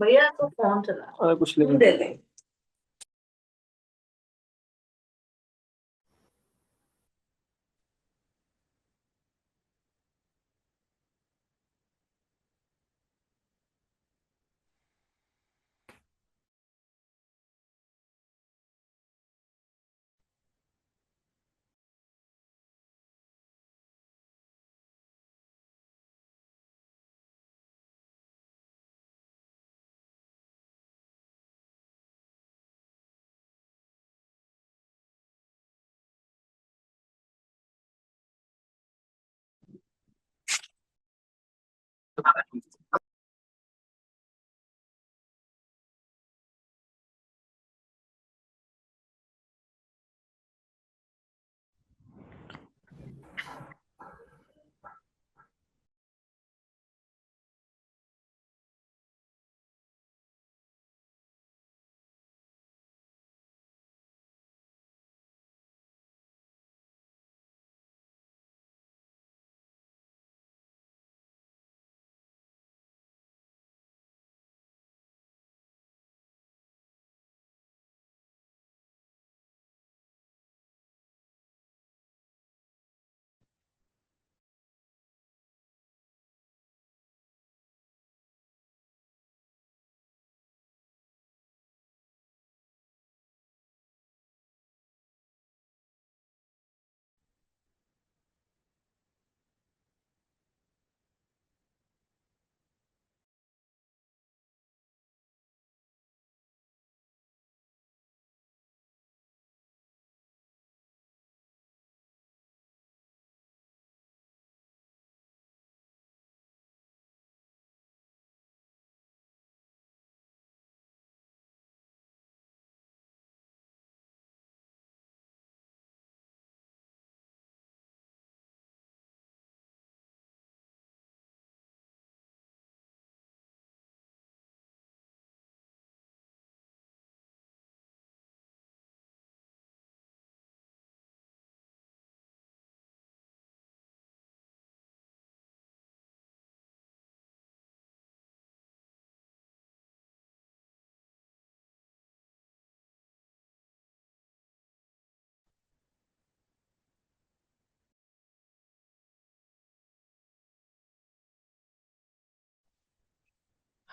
भैया तो फोन चला कुछ तुम दे दे।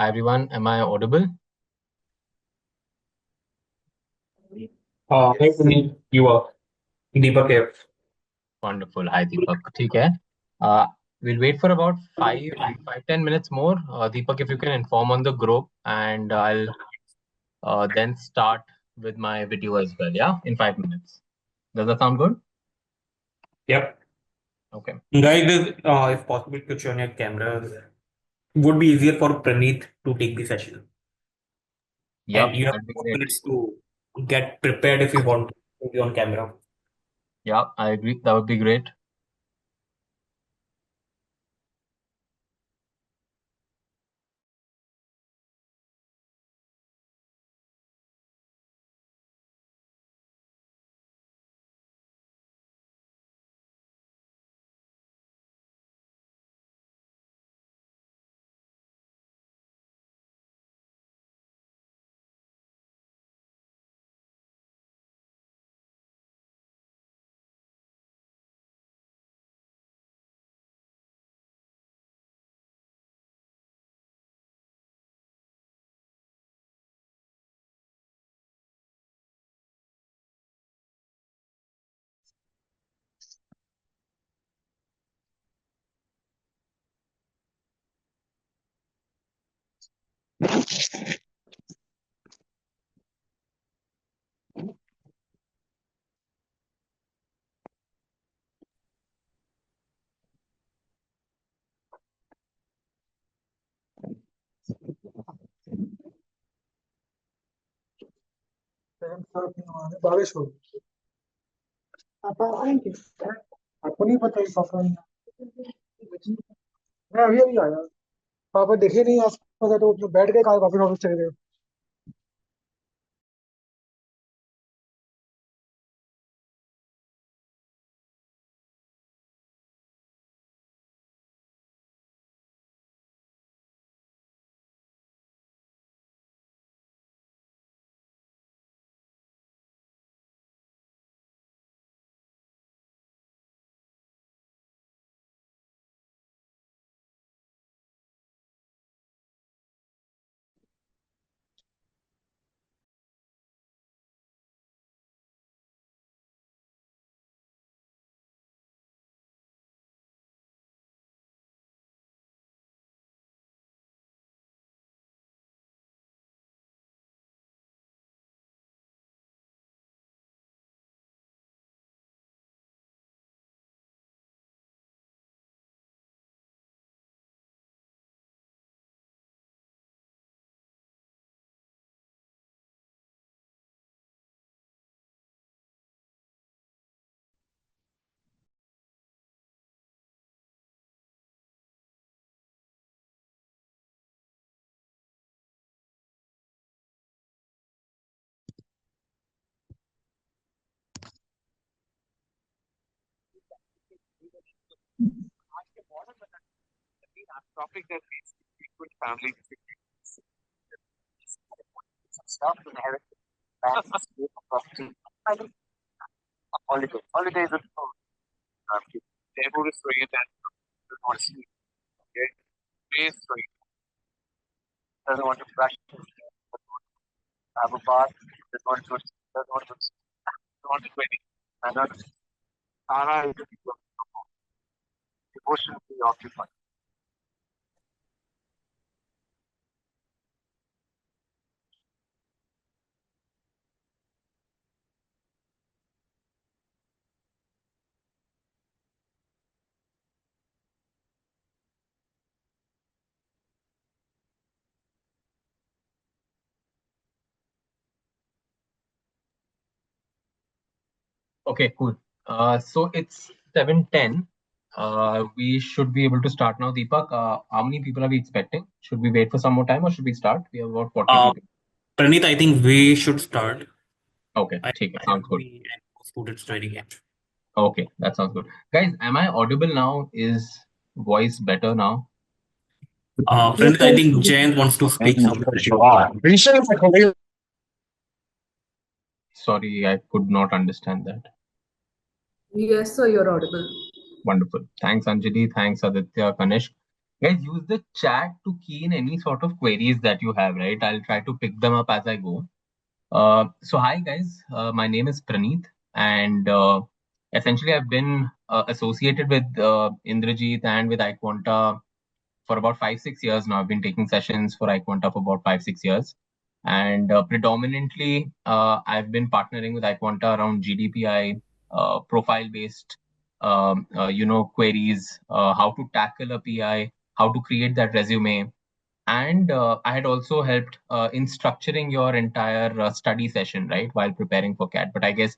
Hi everyone, am I audible? Hey, Puneet, you are Deepak here. Wonderful. Hi Deepak. ठीक है. Uh, we'll wait for about 5-10 minutes more. Deepak, if you can inform on the group, and I'll then start with my video as well. Yeah, in 5 minutes. Does that sound good? Yep. Okay. Guys, if possible, switch on your cameras. Would be easier for Praneeth to take the session. Yep, And you have that'd be 4 great. minutes to get prepared if you want to be on camera. Yeah, I agree. That would be great. Bageshwar आपको नहीं पता इस offer मैं अभी अभी आया पापा देखे नहीं आस पास तो वो बैठ गए कॉफी ऑफिस चले गए Okay, cool. So it's 7:10. We should be able to start now. Deepak, how many people are we expecting? Should we wait for some more time or should we start? We have about 40 Uh, people. Pranit, I think we should start. Okay, I ठीक है, have sounds good. me and students joining it. Okay, that sounds good. Guys, am I audible now? Is voice better now? Yes, Pranit, I sir. think Jayant wants to speak something. Sorry, I could not understand that. Yes, sir, you're audible. Wonderful. Thanks, Anjali. Thanks, Aditya, Kanish. Guys, use the chat to key in any sort of queries that you have, right? I'll try to pick them up as I go. So hi guys, my name is Praneeth, and essentially I've been associated with Indrajit and with iQuanta for about 5-6 years now. I've been taking sessions for iQuanta for about 5-6 years, and predominantly I've been partnering with iQuanta around GDPI, profile-based, queries, how to tackle a PI, how to create that resume, and I had also helped in structuring your entire study session, right, while preparing for CAT. But I guess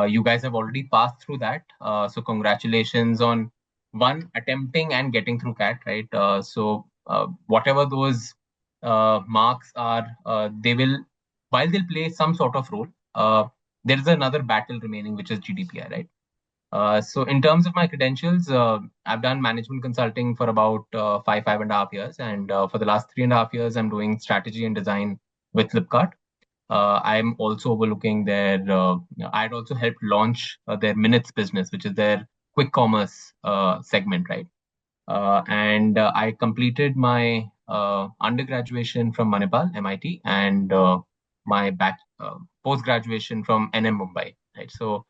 you guys have already passed through that. So congratulations on one attempting and getting through CAT, right? So whatever those marks are, they will, while they'll play some sort of role, there is another battle remaining, which is GDPI, right? So in terms of my credentials, I've done management consulting for about 5.5 years, and for the last 3.5 years, I'm doing strategy and design with Flipkart. I'm also overlooking their. I'd also helped launch their Minutes business, which is their quick commerce segment, right? And I completed my undergraduation from Manipal, MIT, and my post graduation from NM Mumbai, right? So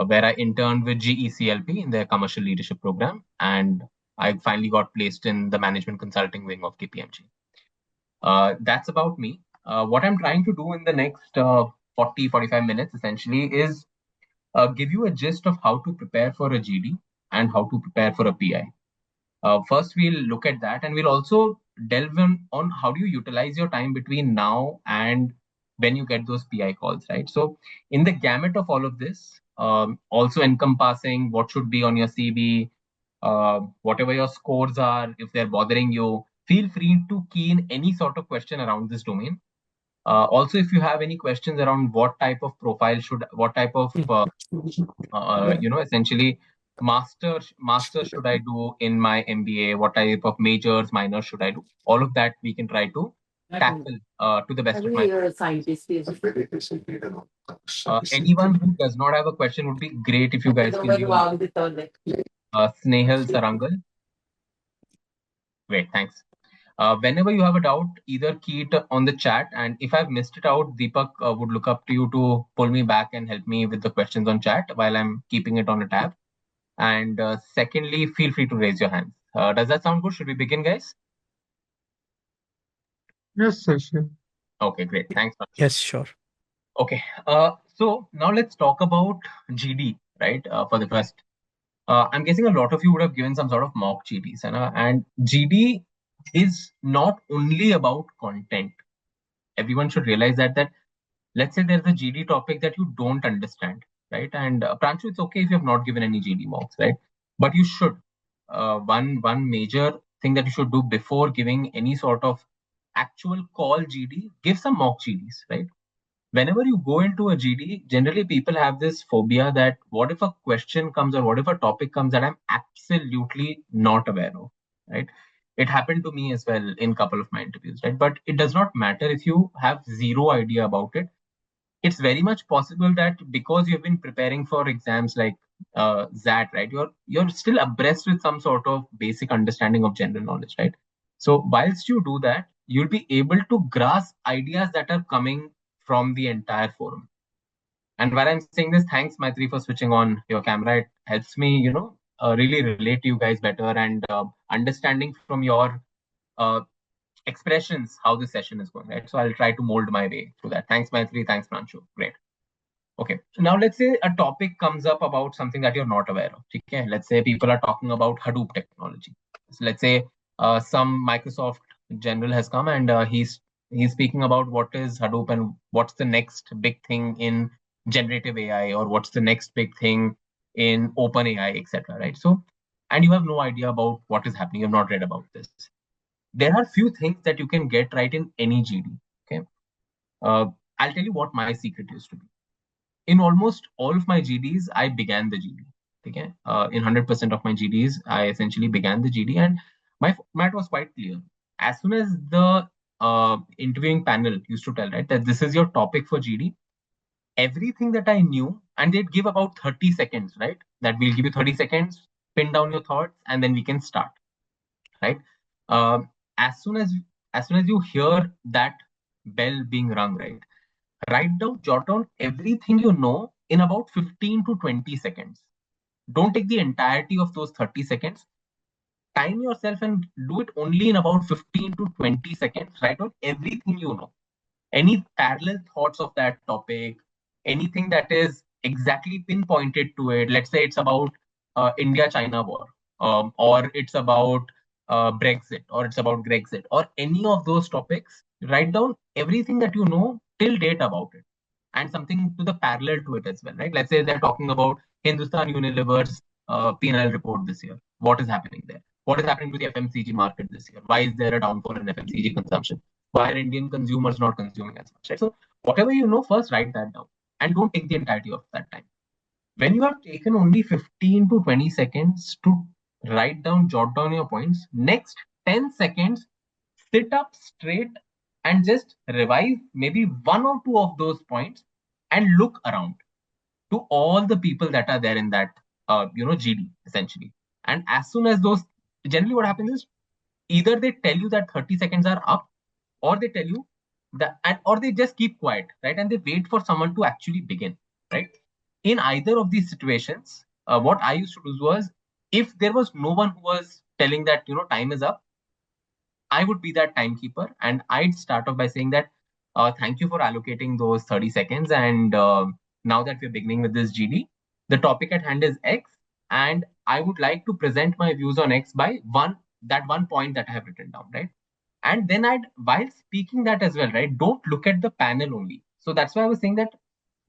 where I interned with GECLP in their commercial leadership program, and I finally got placed in the management consulting wing of KPMG. That's about me. What I'm trying to do in the next 40-45 minutes essentially is give you a gist of how to prepare for a GD and how to prepare for a PI. First, we'll look at that, and we'll also delve in on how do you utilize your time between now and when you get those PI calls, right? So, in the gamut of all of this, also encompassing what should be on your CV, whatever your scores are, if they're bothering you, feel free to key in any sort of question around this domain. Also, if you have any questions around what type of profile should, what type of essentially master should I do in my MBA? What type of majors, minors should I do? All of that we can try to tackle to the best of my. You're a scientist. Anyone who does not have a question would be great if you guys can use Snehal Sarangal. Great, thanks. Whenever you have a doubt, either key it on the chat, and if I've missed it out, Deepak would look up to you to pull me back and help me with the questions on chat while I'm keeping it on a tab. And secondly, feel free to raise your hands. Does that sound good? Should we begin, guys? Yes, sir. Sure. Okay, great. Thanks. Yes, sure. Okay. So now let's talk about GD, right? For the first, I'm guessing a lot of you would have given some sort of mock GDs, and GD is not only about content. Everyone should realize that let's say there's a GD topic that you don't understand, right? And Pranchu, it's okay if you have not given any GD mocks, right? But you should. One major thing that you should do before giving any sort of actual call GD, give some mock GDs, right? whenever you go into a GD, generally people have this phobia that what if a question comes or what if a topic comes that I'm absolutely not aware of, right? It happened to me as well in a couple of my interviews, right? But it does not matter if you have zero idea about it. It's very much possible that because you've been preparing for exams like ZAT, right? You're still abreast with some sort of basic understanding of general knowledge, right? So whilst you do that, you'll be able to grasp ideas that are coming from the entire forum. And while I'm saying this, thanks Maitri for switching on your camera. It helps me, really relate to you guys better and understanding from your uh, expressions how the session is going, right? So I'll try to mold my way through that. Thanks Maitri, thanks Pranchu. Great. Okay, so now let's say a topic comes up about something that you're not aware of. Okay, let's say people are talking about Hadoop technology. So let's say some Microsoft general has come and he's speaking about what is Hadoop and what's the next big thing in generative AI or what's the next big thing in open AI, etc. Right? So, and you have no idea about what is happening. You've not read about this. There are few things that you can get right in any GD. Okay, uh, I'll tell you what my secret used to be in almost all of my GDs, I began the GD. Okay, in 100% of my GDs, I essentially began the GD, and my format was quite clear. As soon as the interviewing panel used to tell, right, that this is your topic for GD, everything that I knew, and they'd give about 30 seconds, right? That we'll give you 30 seconds, pin down your thoughts, and then we can start, right? Um, as soon as you hear that bell being rung, right? Write down, jot down everything you know in about 15 to 20 seconds. Don't take the entirety of those 30 seconds. Time yourself and do it only in about 15 to 20 seconds. Write down everything you know. Any parallel thoughts of that topic, anything that is exactly pinpointed to it. Let's say it's about India-China war, or it's about Brexit, or it's about Grexit, or any of those topics. Write down everything that you know till date about it, and something to the parallel to it as well, right? Let's say they're talking about Hindustan Unilever's P&L report this year. What is happening there? What is happening to the FMCG market this year? Why is there a downfall in FMCG consumption? Why are Indian consumers not consuming as much? Right? So whatever you know, first write that down and don't take the entirety of that time. When you have taken only 15 to 20 seconds to write down, jot down your points, next 10 seconds, sit up straight and just revise maybe one or two of those points and look around to all the people that are there in that, GD essentially. And as soon as those, generally what happens is either they tell you that 30 seconds are up or they tell you that, or they just keep quiet, right? And they wait for someone to actually begin, right? In either of these situations, what I used to do was if there was no one who was telling that, time is up, I would be that timekeeper and I'd start off by saying that, thank you for allocating those 30 seconds. And now that we're beginning with this GD, the topic at hand is X. And I would like to present my views on X by that one point that I have written down, right? And then while speaking that as well, right? Don't look at the panel only. So that's why I was saying that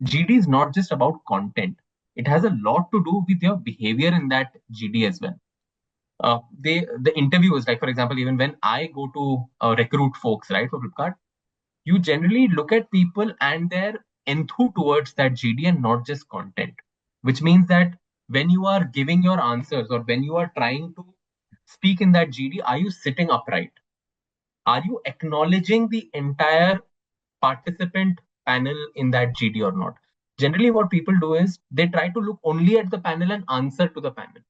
GD is not just about content. It has a lot to do with your behavior in that GD as well. The interviews, like for example, even when I go to recruit folks, right, for Flipkart, you generally look at people and their enthuse towards that GD and not just content, which means that when you are giving your answers or when you are trying to speak in that GD, are you sitting upright? Are you acknowledging the entire participant panel in that GD or not? Generally, what people do is they try to look only at the panel and answer to the panel.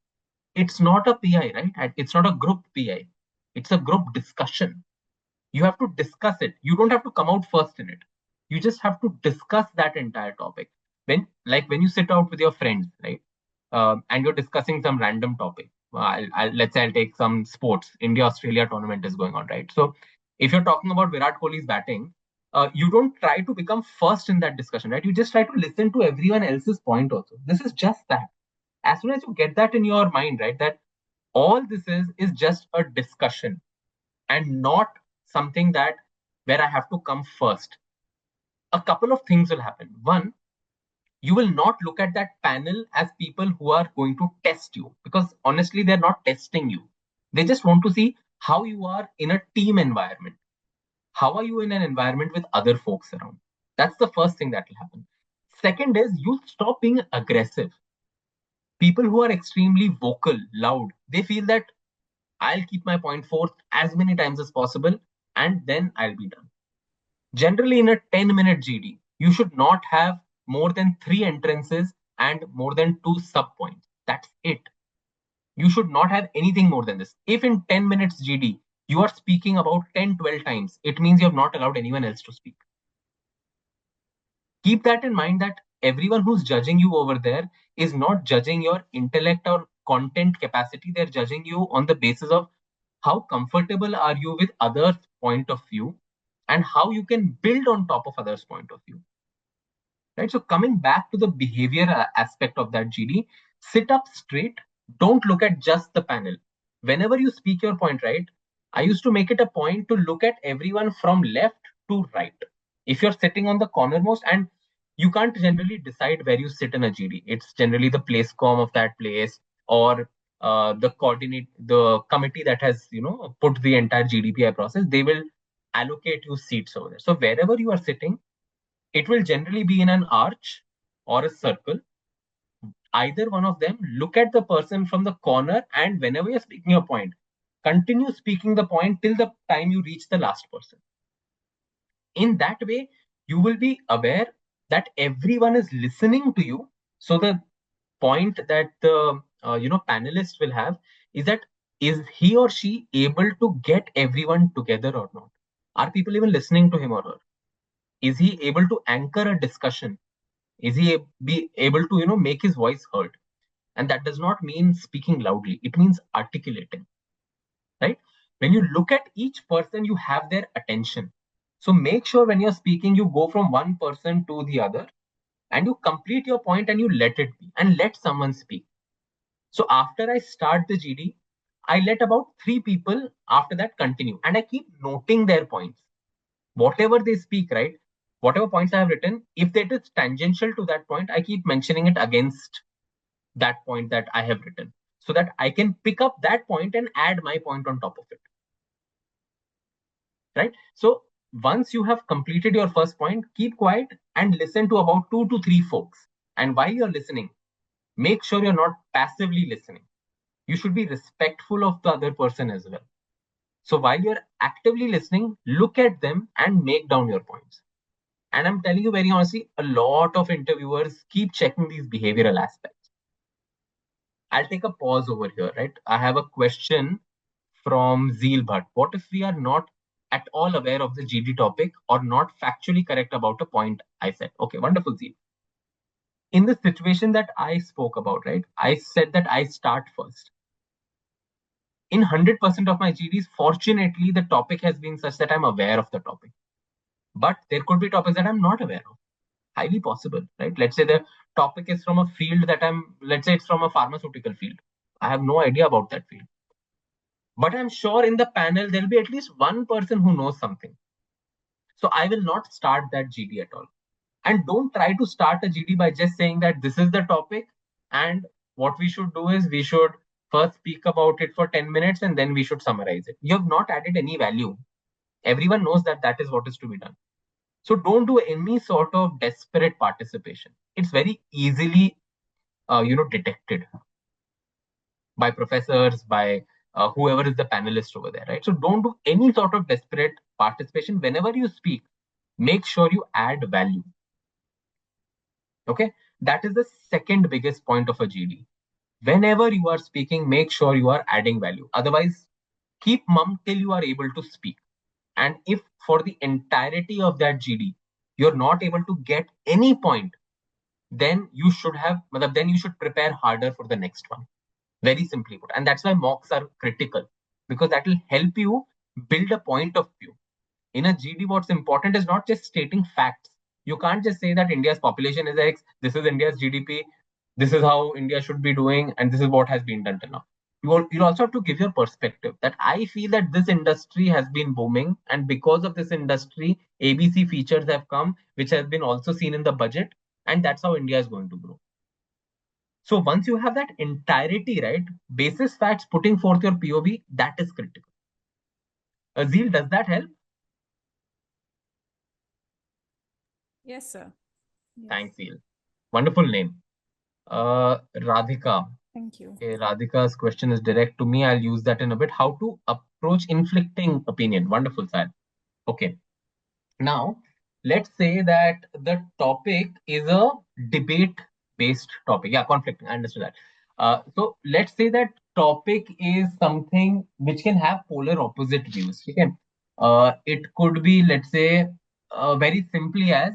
It's not a PI, right? It's not a group PI. It's a group discussion. You have to discuss it. You don't have to come out first in it. You just have to discuss that entire topic. When you sit out with your friends, right? And you're discussing some random topic. Let's say I'll take some sports. India Australia tournament is going on, right? So if you're talking about Virat Kohli's batting, you don't try to become first in that discussion, right? You just try to listen to everyone else's point also. This is just that. As soon as you get that in your mind, right, that all this is just a discussion and not something that where I have to come first. A couple of things will happen. One, you will not look at that panel as people who are going to test you because honestly, they're not testing you. They just want to see how you are in a team environment. How are you in an environment with other folks around? That's the first thing that will happen. Second is you stop being aggressive. People who are extremely vocal, loud, they feel that I'll keep my point forth as many times as possible and then I'll be done. Generally, in a 10-minute GD, you should not have more than 3 entrances and more than 2 sub-points. That's it. You should not have anything more than this. If in 10 minutes GD, you are speaking about 10, 12 times, it means you have not allowed anyone else to speak. Keep that in mind that everyone who's judging you over there is not judging your intellect or content capacity. They're judging you on the basis of how comfortable are you with others' point of view and how you can build on top of others' point of view. Right. So coming back to the behavior aspect of that GD, sit up straight. Don't look at just the panel. Whenever you speak your point, right, I used to make it a point to look at everyone from left to right. If you're sitting on the cornermost, and you can't generally decide where you sit in a GD. It's generally the place com of that place or the committee that has put the entire GDPI process. They will allocate you seats over there. So wherever you are sitting, it will generally be in an arch or a circle. Either one of them, look at the person from the corner, and whenever you're speaking your point, continue speaking the point till the time you reach the last person. In that way, you will be aware that everyone is listening to you. So the point that the panelist will have is that is he or she able to get everyone together or not? Are people even listening to him or her? Is he able to anchor a discussion? Is he be able to make his voice heard? And that does not mean speaking loudly. It means articulating, right? When you look at each person, you have their attention. So make sure when you're speaking, you go from one person to the other and you complete your point and you let it be and let someone speak. So after I start the GD, I let about 3 people after that continue and I keep noting their points. Whatever they speak, right? Whatever points I have written, if it is tangential to that point, I keep mentioning it against that point that I have written so that I can pick up that point and add my point on top of it. Right? So once you have completed your first point, keep quiet and listen to about 2 to 3 folks. And while you're listening, make sure you're not passively listening. You should be respectful of the other person as well. So while you're actively listening, look at them and make down your points. And I'm telling you very honestly, a lot of interviewers keep checking these behavioral aspects. I'll take a pause over here, right? I have a question from Zeel Bhatt. What if we are not at all aware of the GD topic or not factually correct about a point I said? Okay, wonderful, Zeel. In the situation that I spoke about, right? I said that I start first. In 100% of my GDs, fortunately, the topic has been such that I'm aware of the topic. But there could be topics that I'm not aware of. Highly possible, right? Let's say the topic is from a field that let's say it's from a pharmaceutical field. I have no idea about that field. But I'm sure in the panel, there'll be at least one person who knows something. So I will not start that GD at all. And don't try to start a GD by just saying that this is the topic. And what we should do is we should first speak about it for 10 minutes and then we should summarize it. You have not added any value. Everyone knows that that is what is to be done. So don't do any sort of desperate participation. It's very easily, detected by professors, by whoever is the panelist over there, right? So don't do any sort of desperate participation. Whenever you speak, make sure you add value. Okay, that is the second biggest point of a GD. Whenever you are speaking, make sure you are adding value. Otherwise, keep mum till you are able to speak. And if for the entirety of that GD, you're not able to get any point, then you should prepare harder for the next one. Very simply put. And that's why mocks are critical, because that will help you build a point of view. In a GD, what's important is not just stating facts. You can't just say that India's population is X, this is India's GDP, this is how India should be doing, and this is what has been done till now. You also have to give your perspective that I feel that this industry has been booming, and because of this industry, ABC features have come, which have been also seen in the budget, and that's how India is going to grow. So once you have that entirety, right, basis facts, putting forth your POV, that is critical. Azil, does that help? Yes, sir. Yes. Thanks, Eel. Wonderful name. Radhika. Thank you. Okay, Radhika's question is direct to me. I'll use that in a bit. How to approach inflicting opinion. Wonderful, sir. Okay. Now, let's say that the topic is a debate-based topic. Yeah, conflict. I understood that. So let's say that topic is something which can have polar opposite views. Okay. It could be, let's say, very simply as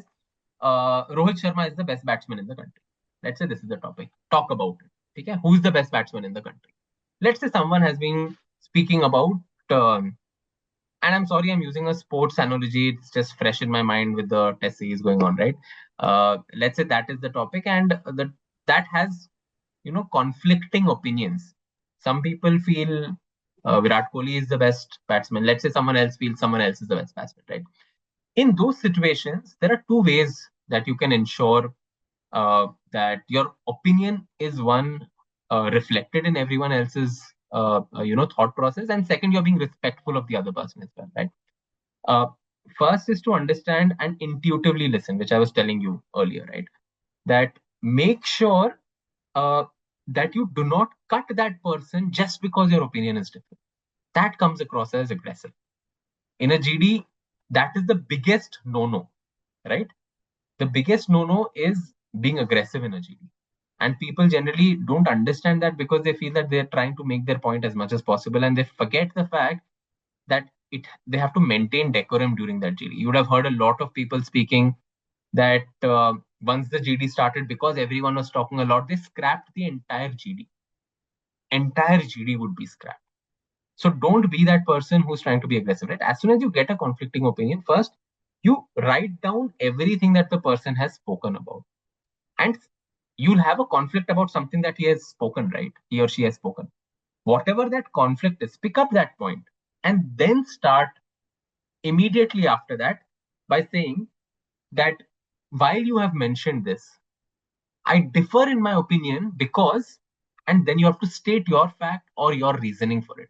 Rohit Sharma is the best batsman in the country. Let's say this is the topic. Talk about it. Okay. Who is the best batsman in the country? Let's say someone has been speaking about and I'm sorry, I'm using a sports analogy. It's just fresh in my mind with the test series going on, right? Let's say that is the topic, and that has conflicting opinions. Some people feel Virat Kohli is the best batsman. Let's say someone else feels someone else is the best batsman, right? In those situations, there are two ways that you can ensure that your opinion is one reflected in everyone else's thought process, and second, you're being respectful of the other person as well, right? uh, First is to understand and intuitively listen, which I was telling you earlier, right? That make sure uh, that you do not cut that person just because your opinion is different. That comes across as aggressive. In a GD, that is the biggest no-no, right? The biggest no-no is being aggressive in a GD. And people generally don't understand that because they feel that they're trying to make their point as much as possible, and they forget the fact that they have to maintain decorum during that GD. You would have heard a lot of people speaking that once the GD started, because everyone was talking a lot, they scrapped the entire GD. Entire GD would be scrapped. So don't be that person who's trying to be aggressive, right? As soon as you get a conflicting opinion, first you write down everything that the person has spoken about. And you'll have a conflict about something that he has spoken, right? He or she has spoken. Whatever that conflict is, pick up that point and then start immediately after that by saying that while you have mentioned this, I differ in my opinion because, and then you have to state your fact or your reasoning for it.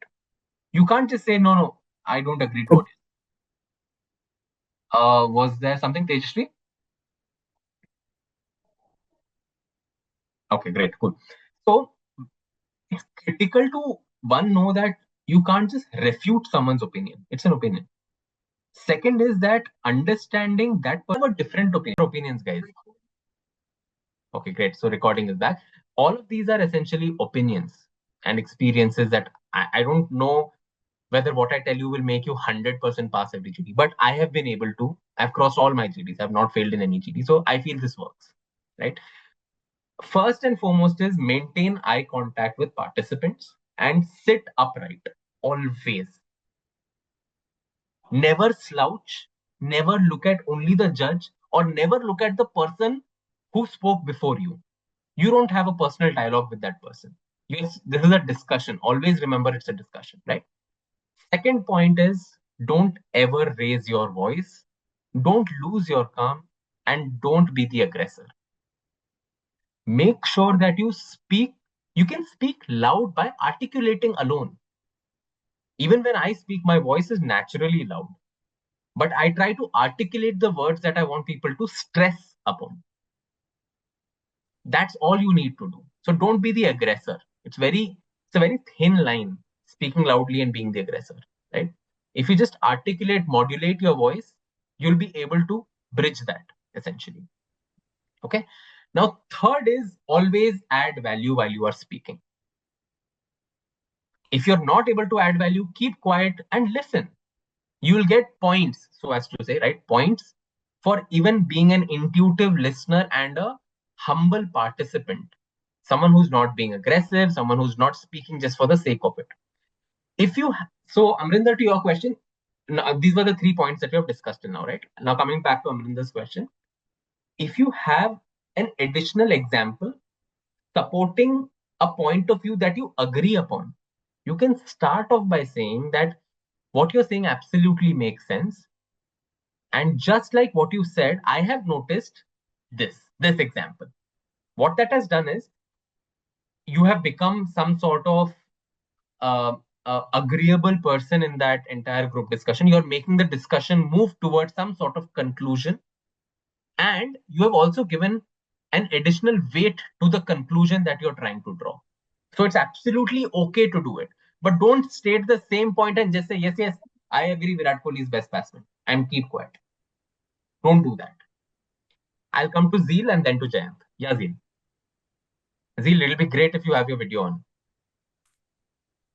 You can't just say, no, I don't agree to what you was there something, Tejashri? Okay, great, cool. So it's critical to one know that you can't just refute someone's opinion. It's an opinion. Second is that understanding that person have a different opinions, guys. Okay, great. So recording is back. All of these are essentially opinions and experiences that I don't know whether what I tell you will make you 100% pass every GD, but I have been able to. I've crossed all my GDs. I've not failed in any GD. So I feel this works, right? First and foremost is maintain eye contact with participants and sit upright always. Never slouch, never look at only the judge, or never look at the person who spoke before you. You don't have a personal dialogue with that person. Yes, this is a discussion. Always remember it's a discussion, right? Second point is don't ever raise your voice, don't lose your calm, and don't be the aggressor. Make sure that you can speak loud by articulating alone. Even when I speak, my voice is naturally loud, but I try to articulate the words that I want people to stress upon. That's all you need to do. So don't be the aggressor. It's a very thin line, speaking loudly and being the aggressor, right? If you just modulate your voice, you'll be able to bridge that essentially. Okay. Now, third is always add value while you are speaking. If you're not able to add value, keep quiet and listen. You will get points, so as to say, right? Points for even being an intuitive listener and a humble participant. Someone who's not being aggressive, someone who's not speaking just for the sake of it. So Amrinder, to your question, now, these were the 3 points that we have discussed till now, right? Now coming back to Amrinder's question, if you have an additional example supporting a point of view that you agree upon, you can start off by saying that what you're saying absolutely makes sense. And just like what you said, I have noticed this example. What that has done is you have become some sort of agreeable person in that entire group discussion. You're making the discussion move towards some sort of conclusion. And you have also given an additional weight to the conclusion that you're trying to draw. So it's absolutely okay to do it. But don't state the same point and just say, yes, yes, I agree Virat Kohli is best batsman, and keep quiet. Don't do that. I'll come to Zeel and then to Jayant. Yeah, Zeel. Zeel, it'll be great if you have your video on.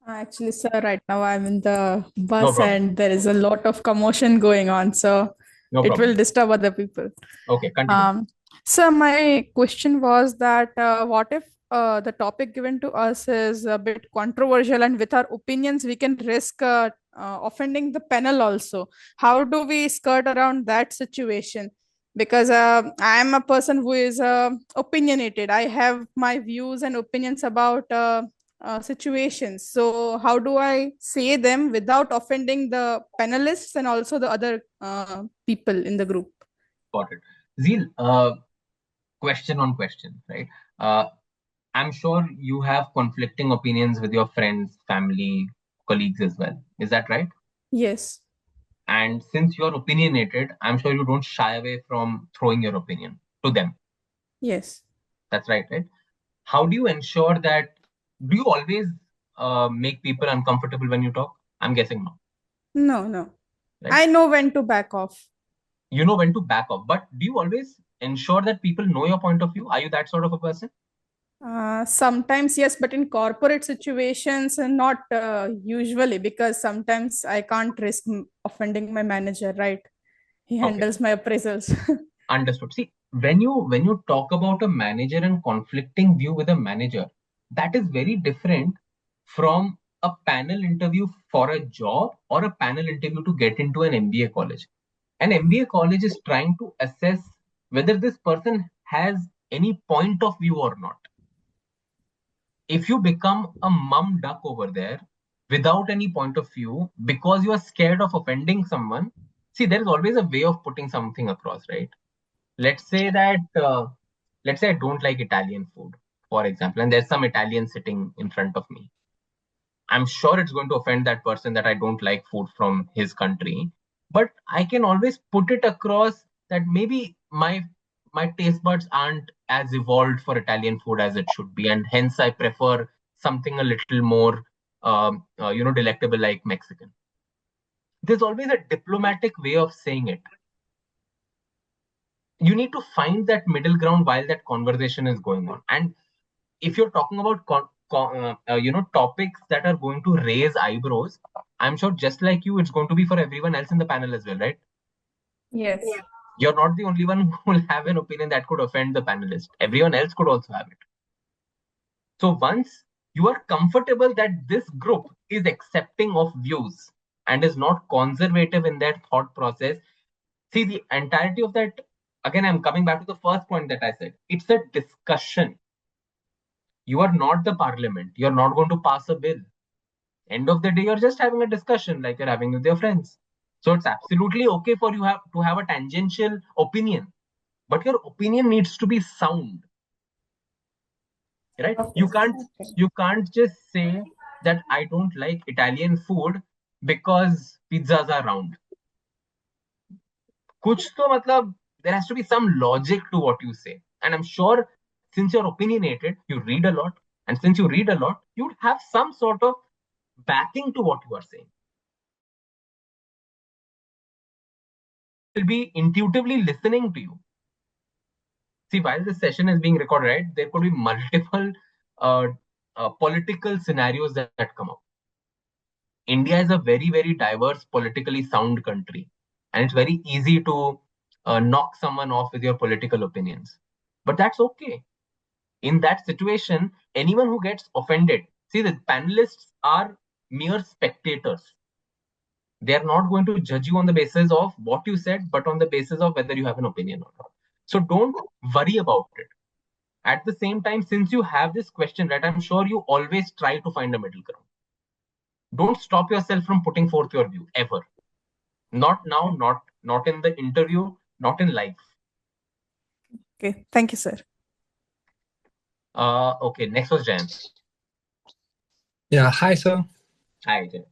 Actually, sir, right now I'm in the No bus problem. and there is a lot of commotion going on, so No it will problem. disturb other people. Okay, continue. So my question was that what if the topic given to us is a bit controversial and with our opinions we can risk offending the panel also. How do we skirt around that situation? Because I am a person who is opinionated. I have my views and opinions about situations. So how do I say them without offending the panelists and also the other people in the group? Got it. Zeel, question on question, right? I'm sure you have conflicting opinions with your friends, family, colleagues as well. Is that right? Yes. And since you're opinionated, I'm sure you don't shy away from throwing your opinion to them. Yes. That's right, right? How do you ensure that? Do you always make people uncomfortable when you talk? I'm guessing no. No. Right? I know when to back off. You know when to back off, but do you always ensure that people know your point of view? Are you that sort of a person? Sometimes yes, but in corporate situations, not usually, because sometimes I can't risk offending my manager, right? He handles my appraisals. Understood. See, when you talk about a manager and conflicting view with a manager, that is very different from a panel interview for a job or a panel interview to get into an MBA college. An MBA college is trying to assess whether this person has any point of view or not. If you become a mum duck over there without any point of view because you are scared of offending someone, see, there is always a way of putting something across, right? Let's say that let's say I don't like Italian food, for example, and there's some Italian sitting in front of me. I'm sure it's going to offend that person that I don't like food from his country, but I can always put it across that maybe my taste buds aren't as evolved for Italian food as it should be, and hence I prefer something a little more delectable like Mexican. There's always a diplomatic way of saying it. You need to find that middle ground while that conversation is going on. And if you're talking about topics that are going to raise eyebrows, I'm sure just like you, it's going to be for everyone else in the panel as well, right? Yes. You're not the only one who will have an opinion that could offend the panelist. Everyone else could also have it. So once you are comfortable that this group is accepting of views and is not conservative in their thought process, see, the entirety of that, again, I'm coming back to the first point that I said. It's a discussion. You are not the parliament. You're not going to pass a bill. End of the day, you're just having a discussion like you're having with your friends. So it's absolutely okay for you to have a tangential opinion, but your opinion needs to be sound, right? Okay. You can't just say that I don't like Italian food because pizzas are round. Kuch to matlab, there has to be some logic to what you say. And I'm sure since you're opinionated, you read a lot. And since you read a lot, you'd have some sort of backing to what you are saying. Will be intuitively listening to you. See, while this session is being recorded, right, there could be multiple political scenarios that come up. India is a very, very diverse, politically sound country. And it's very easy to knock someone off with your political opinions. But that's okay. In that situation, anyone who gets offended, see, the panelists are mere spectators. They're not going to judge you on the basis of what you said, but on the basis of whether you have an opinion or not. So don't worry about it. At the same time, since you have this question, right, I'm sure you always try to find a middle ground. Don't stop yourself from putting forth your view ever. Not now, not in the interview, not in life. Okay. Thank you, sir. Okay, next was Jayant. Yeah, hi, sir. Hi, Jayant.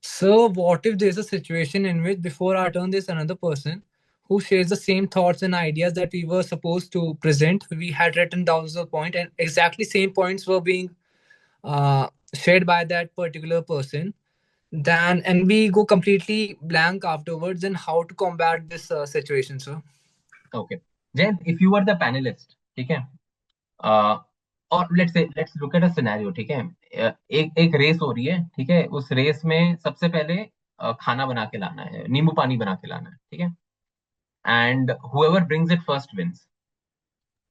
So, what if there's a situation in which before our turn, there's another person who shares the same thoughts and ideas that we were supposed to present. We had written down the point, and exactly same points were being shared by that particular person. Then, and we go completely blank afterwards. And how to combat this situation, sir? Okay. Then, if you were the panelist, okay, और let's look at a scenario, ठीक है, एक race हो रही है, ठीक है, उस रेस में सबसे पहले खाना बना के लाना है, नींबू पानी बना के लाना है, ठीक है, and whoever brings it first wins.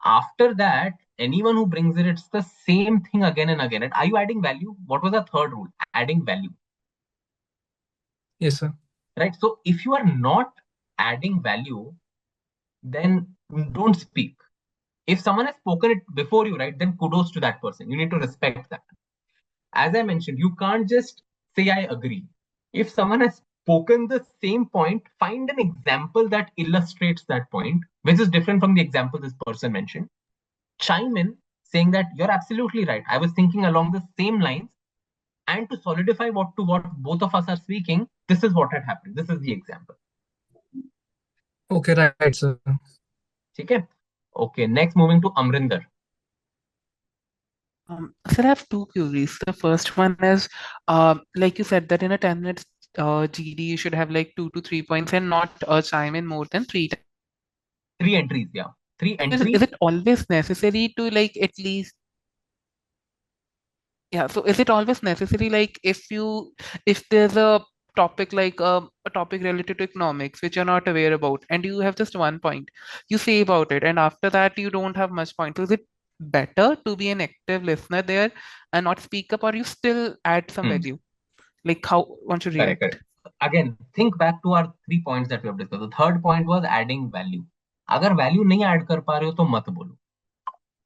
After that, anyone who brings it, it's the same thing again and again. Are you adding value? What was the third rule? Adding value. Yes, sir. Right. So if you are not adding value, then don't speak. If someone has spoken it before you, right, then kudos to that person. You need to respect that. As I mentioned, you can't just say I agree. If someone has spoken the same point, find an example that illustrates that point, which is different from the example this person mentioned. Chime in saying that you're absolutely right. I was thinking along the same lines. And to solidify what both of us are speaking, this is what had happened. This is the example. Okay, right, sir. Okay. Okay. Next, moving to Amrinder. Sir, I have two queries. The first one is, like you said, that in a 10 minutes GD, you should have like 2 to 3 points and not chime in more than 3 times. 3 entries, yeah. 3 entries. Is it always necessary to like at least? Yeah. So is it always necessary, like if there's a topic like a topic related to economics which you're not aware about and you have just 1 point, you say about it, and after that you don't have much point. So is it better to be an active listener there and not speak up, or you still add some value? Like how one should react? Correct. Again, think back to our 3 points that we have discussed. The third point was adding value. अगर value नहीं add कर पा रहे हो तो मत बोलो.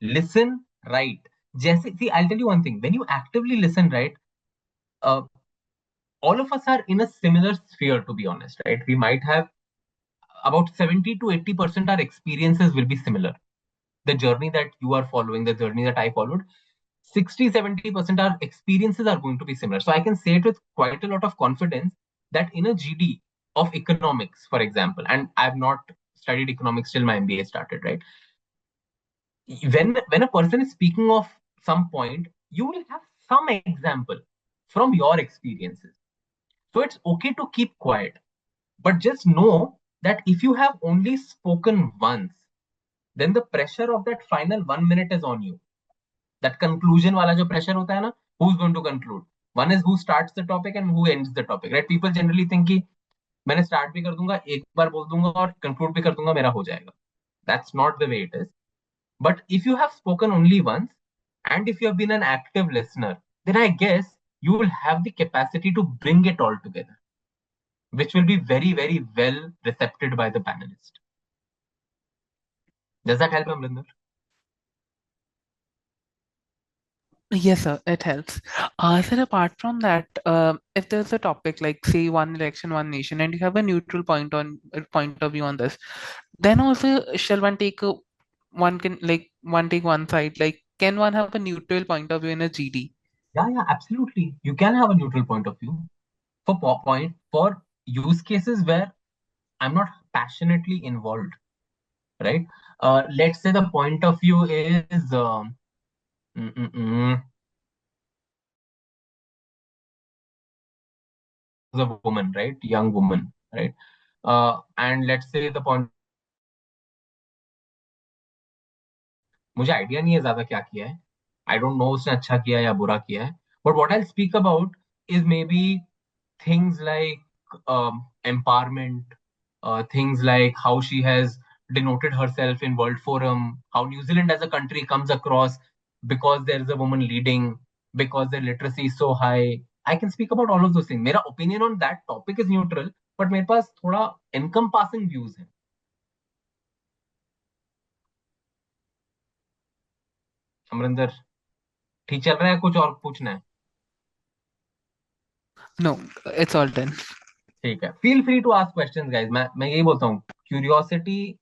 Listen, right. जैसे, see, I'll tell you one thing. When you actively listen, right, all of us are in a similar sphere, to be honest, right? We might have about 70 to 80% our experiences will be similar. The journey that you are following, the journey that I followed, 60-70% our experiences are going to be similar. So I can say it with quite a lot of confidence that in a GD of economics, for example, and I've not studied economics till my MBA started, right? When a person is speaking of some point, you will have some example from your experiences. So it's okay to keep quiet, but just know that if you have only spoken once, then the pressure of that final 1 minute is on you. That conclusion wala jo pressure hota hai na, who's going to conclude? One is who starts the topic and who ends the topic, right? People generally think कि मैंने start भी कर दूंगा, एक बार बोल दूंगा और conclude भी कर दूंगा, मेरा हो जाएगा. That's not the way it is. But if you have spoken only once, and if you have been an active listener, then I guess you will have the capacity to bring it all together, which will be very, very well recepted by the panelist. Does that help, Amrinder? Yes, sir, it helps. Sir, apart from that, if there's a topic like say one election, one nation, and you have a neutral point of view on this, then also shall one take one can like one take one side? Like, can one have a neutral point of view in a GD? Yeah, absolutely. You can have a neutral point of view for use cases where I'm not passionately involved, right? Let's say the point of view is a woman, right? Young woman, right? And let's say the point, मुझे idea नहीं है ज्यादा क्या किया है. I don't know उसने अच्छा किया या बुरा किया है. But what I speak about is may be things like empowerment, things like how she has denoted herself in World Forum, how New Zealand as a country comes across because there is a woman leading, because their literacy is so high. I can speak about all of those things. मेरा opinion on that topic is neutral, but मेरे पास थोड़ा encompassing views हैं. अमरिंदर, ठीक चल रहा है? कुछ और पूछना है? No, it's all done. ठीक है. Feel free to ask questions guys. मैं यही बोलता हूँ, क्यूरियोसिटी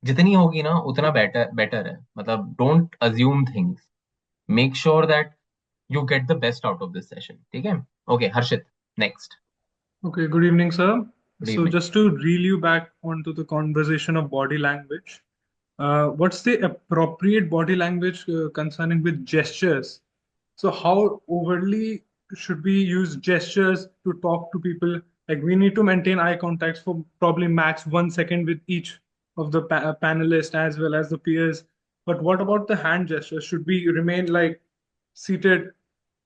जितनी होगी ना उतना बेटर है. मतलब don't assume things, make sure that you get the best out of this session. ठीक है? Okay, Harshit, next. Okay, good evening, sir. Good So evening. just to reel you back onto the conversation of body language, what's the appropriate body language concerning with gestures? So how overtly should we use gestures to talk to people? Like we need to maintain eye contact for probably max 1 second with each of the panelists as well as the peers. But what about the hand gestures? Should we remain like seated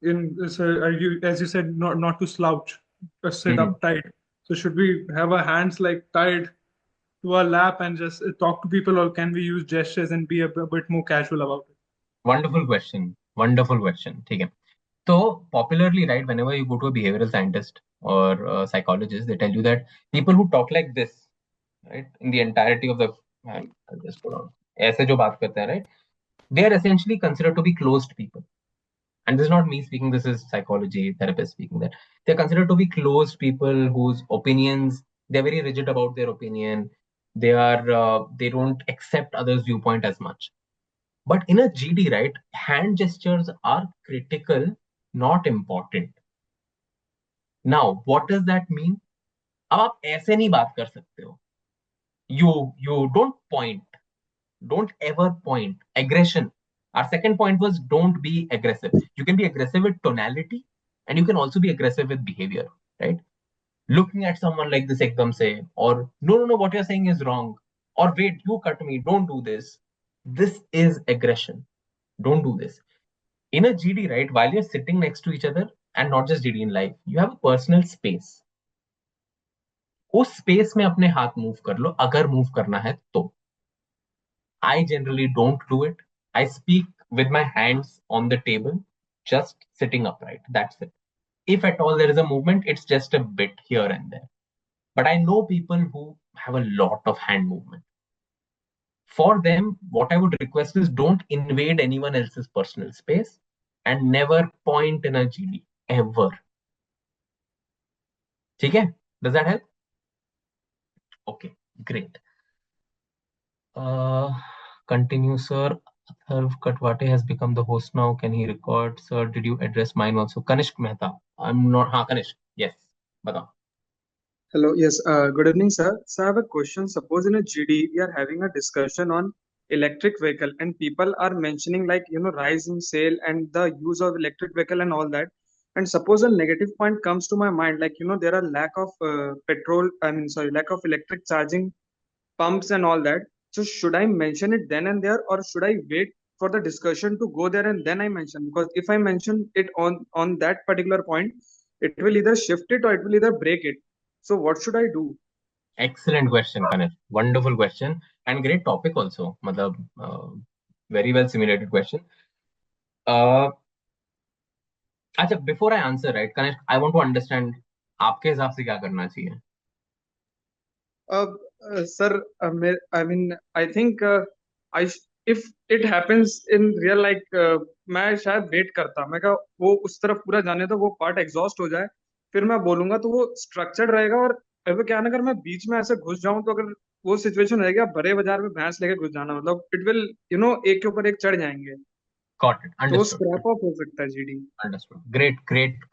in, so are you, as you said, not to slouch or sit Mhm. up tight? So should we have our hands like tied to our lap and just talk to people, or can we use gestures and be a bit more casual about it? Wonderful question. Wonderful question. ठीक है. So popularly, right, whenever you go to a behavioral scientist or a psychologist, they tell you that people who talk like this, right, in the entirety of the, I'll just put on, ऐसे जो बात करते हैं, right, they are essentially considered to be closed people. And this is not me speaking, this is psychology therapist speaking, that they're considered to be closed people whose opinions, they're very rigid about their opinion. They don't accept others' viewpoint as much. But in a GD, right, hand gestures are critical, not important. Now, what does that mean? अब आप ऐसे नहीं बात कर सकते हो. You don't point. Don't ever point. Aggression. Our second point was don't be aggressive. You can be aggressive with tonality, and you can also be aggressive with behavior, right? Looking at someone like this ekdam say, or no, what you're saying is wrong, or wait, you cut me, don't do this. This is aggression. Don't do this. In a GD, right, while you're sitting next to each other, and not just GD in life, you have a personal space. उस space में अपने हाथ move कर लो अगर move करना है तो. I generally don't do it. I speak with my hands on the table, just sitting upright. That's it. If at all there is a movement, it's just a bit here and there. But I know people who have a lot of hand movement. For them, what I would request is don't invade anyone else's personal space and never point in a GD ever. Okay? Does that help? Okay, great. Continue, sir. Atharv Katwate has become the host now. Can he record? Sir, did you address mine also? Kanishk Mehta. I'm not. Haan, Kanishk. Yes. Batao. Hello. Yes. Good evening, sir. So I have a question. Suppose in a GD we are having a discussion on electric vehicle, and people are mentioning like rise in sale and the use of electric vehicle and all that. And suppose a negative point comes to my mind, like there are lack of petrol. I mean, sorry, lack of electric charging pumps and all that. So should I mention it then and there, or should I wait for the discussion to go there and then I mention? Because if I mention it on that particular point, it will either shift it or it will either break it. So what should I do? Excellent question, Kanishk. Wonderful question. And great topic also. Matlab, very well simulated question. अच्छा, before I answer, right, Kanishk, I want to understand आपके हिसाब से क्या करना चाहिए? Sir, I mean, I think if it happens in real, like मैं शायद wait करता, मैं कहा वो उस तरफ पूरा जाने दो, वो पार्ट एग्जॉस्ट हो जाए, फिर मैं बोलूंगा तो वो स्ट्रक्चर्ड रहेगा. और अगर क्या है ना, अगर मैं बीच में ऐसे घुस जाऊं तो अगर वो सिचुएशन रहेगी, आप बड़े बाजार में भैंस लेके घुस जाना, मतलब इट विल एक के ऊपर एक चढ़ जाएंगे, Got it. तो Understood. स्क्रैप ऑफ हो सकता है GD. Understood.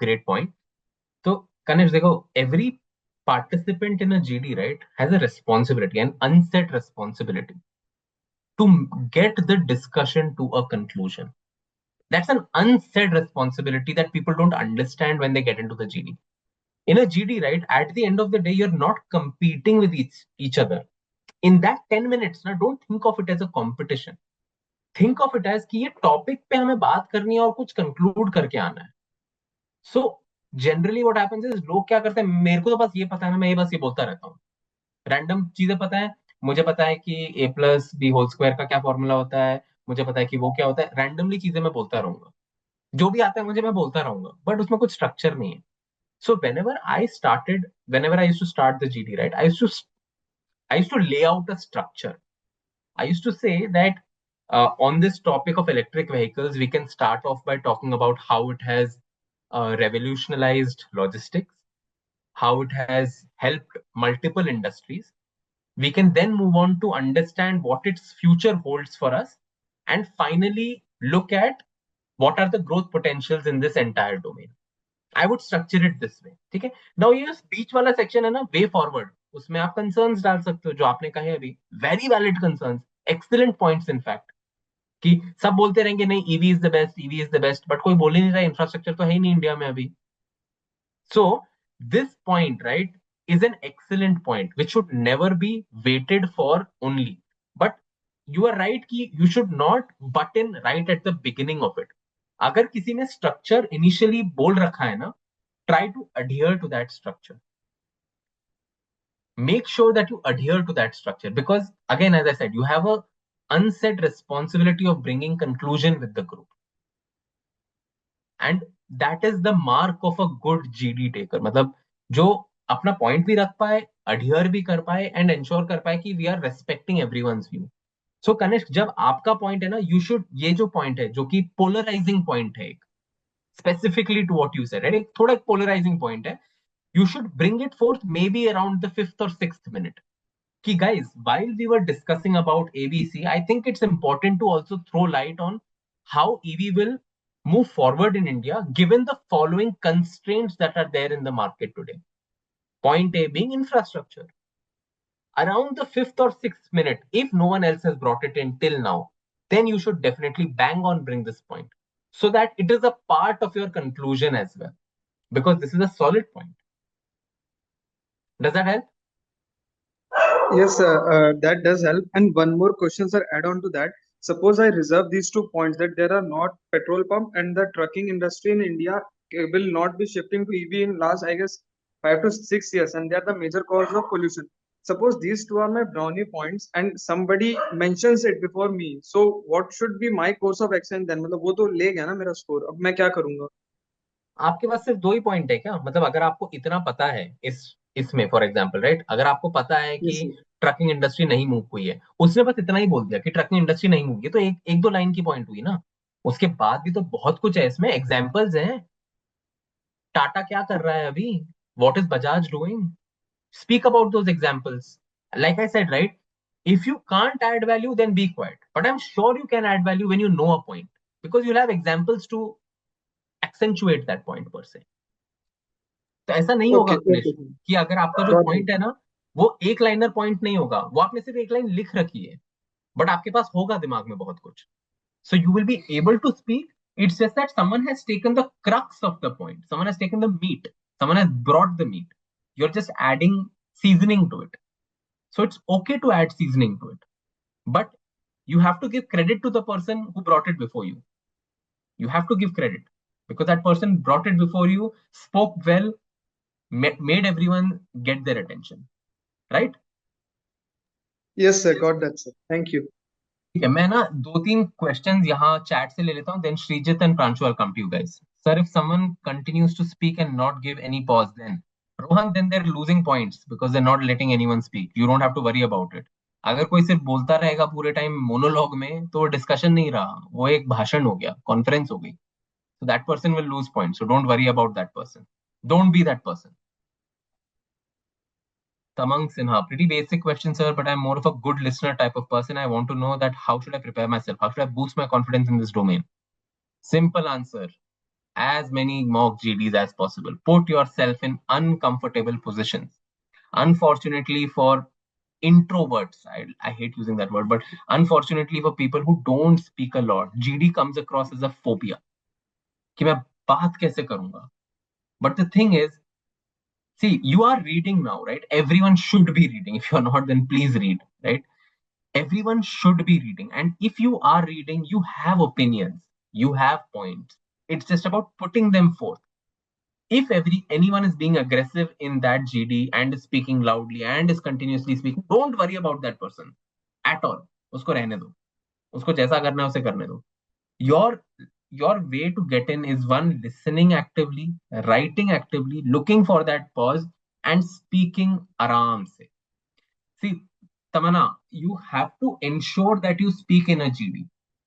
Great point. So, Kanishk, देखो, every participant in a GD, right, has a responsibility, an unset responsibility to get the discussion to a conclusion. That's an unsaid responsibility that people don't understand when they get into the GD. In a GD, right, at the end of the day, you're not competing with each other. In that 10 minutes, now don't think of it as a competition. Think of it as कि ये topic पे हमें बात करनी है और कुछ conclude करके आना है. So, generally what happens is लोग क्या करते हैं, मेरे को तो बस ये पता है ना, मैं ये बस ये बोलता रहता हूँ. रैंडम चीजें पता है, मुझे पता है कि a plus B whole square का क्या फॉर्मूला होता है, मुझे पता है कि वो क्या होता है. रैंडमली चीजें मैं बोलता रहूंगा, जो भी आता है मुझे मैं बोलता रहूंगा, बट उसमें कुछ स्ट्रक्चर नहीं है. So whenever I used to start the GD, right, I used to lay out a structure. I used to say that on this topic of electric vehicles, we can start off by talking about how it has revolutionized logistics, how it has helped multiple industries. We can then move on to understand what its future holds for us, and finally look at what are the growth potentials in this entire domain. I would structure it this way. ठीक है? Now ये speech वाला section है ना, way forward. उसमें आप concerns डाल सकते हो जो आपने कहे अभी. Very valid concerns. Excellent points in fact. कि सब बोलते रहेंगे नहीं EV is the best, EV is the best, but कोई बोल ही नहीं रहा, इंफ्रास्ट्रक्चर तो है ही नहीं इंडिया में अभी. So this point, right, is an excellent point which should never be waited for only. But you are right कि you should not butt in right at the beginning of it. अगर किसी ने structure initially बोल रखा है ना, try to adhere to that structure. Make sure that you adhere to that structure because again, as I said, you have a unsaid responsibility of bringing conclusion with the group. And that is the mark of a good GD taker. मतलब जो अपना point भी रख पाए, adhere भी कर पाए and ensure कर पाए कि we are respecting everyone's view. So Kanishka, जब आपका पॉइंट है ना, यू शुड, ये जो पॉइंट है जो कि पोलराइजिंग पॉइंट है, एक specifically to what you said, right, एक थोड़ा पोलराइजिंग पॉइंट है, you should bring it forth maybe around the 5th or 6th minute. Ki guys, while we were discussing about ABC, I think it's important to also throw light on how EV will move forward in India given the following constraints that are there in the market today. Point A being infrastructure. Around the 5th or 6th minute, if no one else has brought it in till now, then you should definitely bang on bring this point so that it is a part of your conclusion as well, because this is a solid point. Does that help? Yes, that does help. And one more question, sir, add on to that. Suppose I reserve these 2 points that there are not petrol pump and the trucking industry in India will not be shifting to EV in last, I guess, 5 to 6 years, and they are the major cause of pollution. Suppose these two are my brownie points and somebody mentions it before me. So what should be my course of action then? मतलब वो तो ले गया ना मेरा score, अब मैं क्या करूंगा? आपके पास सिर्फ 2 ही पॉइंट है क्या? मतलब अगर आपको इतना पता है इसमें फॉर एग्जांपल, राइट, अगर आपको पता है कि Yes, sir. ट्रकिंग इंडस्ट्री नहीं मूव हुई है, उसने बस इतना ही बोल दिया कि ट्रकिंग इंडस्ट्री नहीं मूव हुई है, तो एक दो लाइन की पॉइंट हुई ना. उसके बाद भी तो बहुत कुछ है इसमें, एग्जाम्पल्स हैं. टाटा क्या कर रहा है अभी, what is Bajaj doing, speak about those examples. Like I said, right, if you can't add value then be quiet, but I'm sure you can add value when you know a point because you'll have examples to accentuate that point per se. तो ऐसा नहीं होगा Okay, Kanishka okay, sir. कि अगर आपका जो Got it. Point है ना, वो एक लाइनर पॉइंट नहीं होगा, वो आपने सिर्फ एक लाइन लिख रखी है, बट आपके पास होगा दिमाग में बहुत कुछ. So you will be able to speak. It's just that someone has taken the crux of the point, someone has taken the meat, someone has brought the meat, you're just adding seasoning to it. So it's okay to add seasoning to it, but you have to give credit to the person who brought it before you. You have to give credit because that person brought it before you, spoke well, made everyone get their attention, right? Yes, sir. Got that, sir. Thank you. ठीक है, मैं ना 2-3 questions यहाँ chat से ले लेता हूँ, then Srijit and Pranshu will come to you guys. Sir, if someone continues to speak and not give any pause, then Rohan, then they are losing points because they are not letting anyone speak. You don't have to worry about it. अगर कोई सिर्फ बोलता रहेगा पूरे time monologue में, तो discussion नहीं रहा, वो एक भाषण हो गया, कॉन्फ्रेंस हो गई. So that person will lose points. So don't worry about that person. Don't be that person. Tamang Sinha, pretty basic question, sir, but I'm more of a good listener type of person. I want to know that how should I prepare myself? How should I boost my confidence in this domain? Simple answer. As many mock GDs as possible. Put yourself in uncomfortable positions. Unfortunately for introverts, I hate using that word, but unfortunately for people who don't speak a lot, GD comes across as a phobia. कि मैं बात कैसे करूंगा? But the thing is, see, you are reading now, right? Everyone should be reading. If you're not, then please read, right? Everyone should be reading. And if you are reading, you have opinions, you have points. It's just about putting them forth. If anyone is being aggressive in that GD and is speaking loudly and is continuously speaking, don't worry about that person at all. उसको रहने दो. उसको जैसा करना है उसे करने दो. Your way to get in is one, listening actively, writing actively, looking for that pause, and speaking aram se. See, Tamana, you have to ensure that you speak in a GD.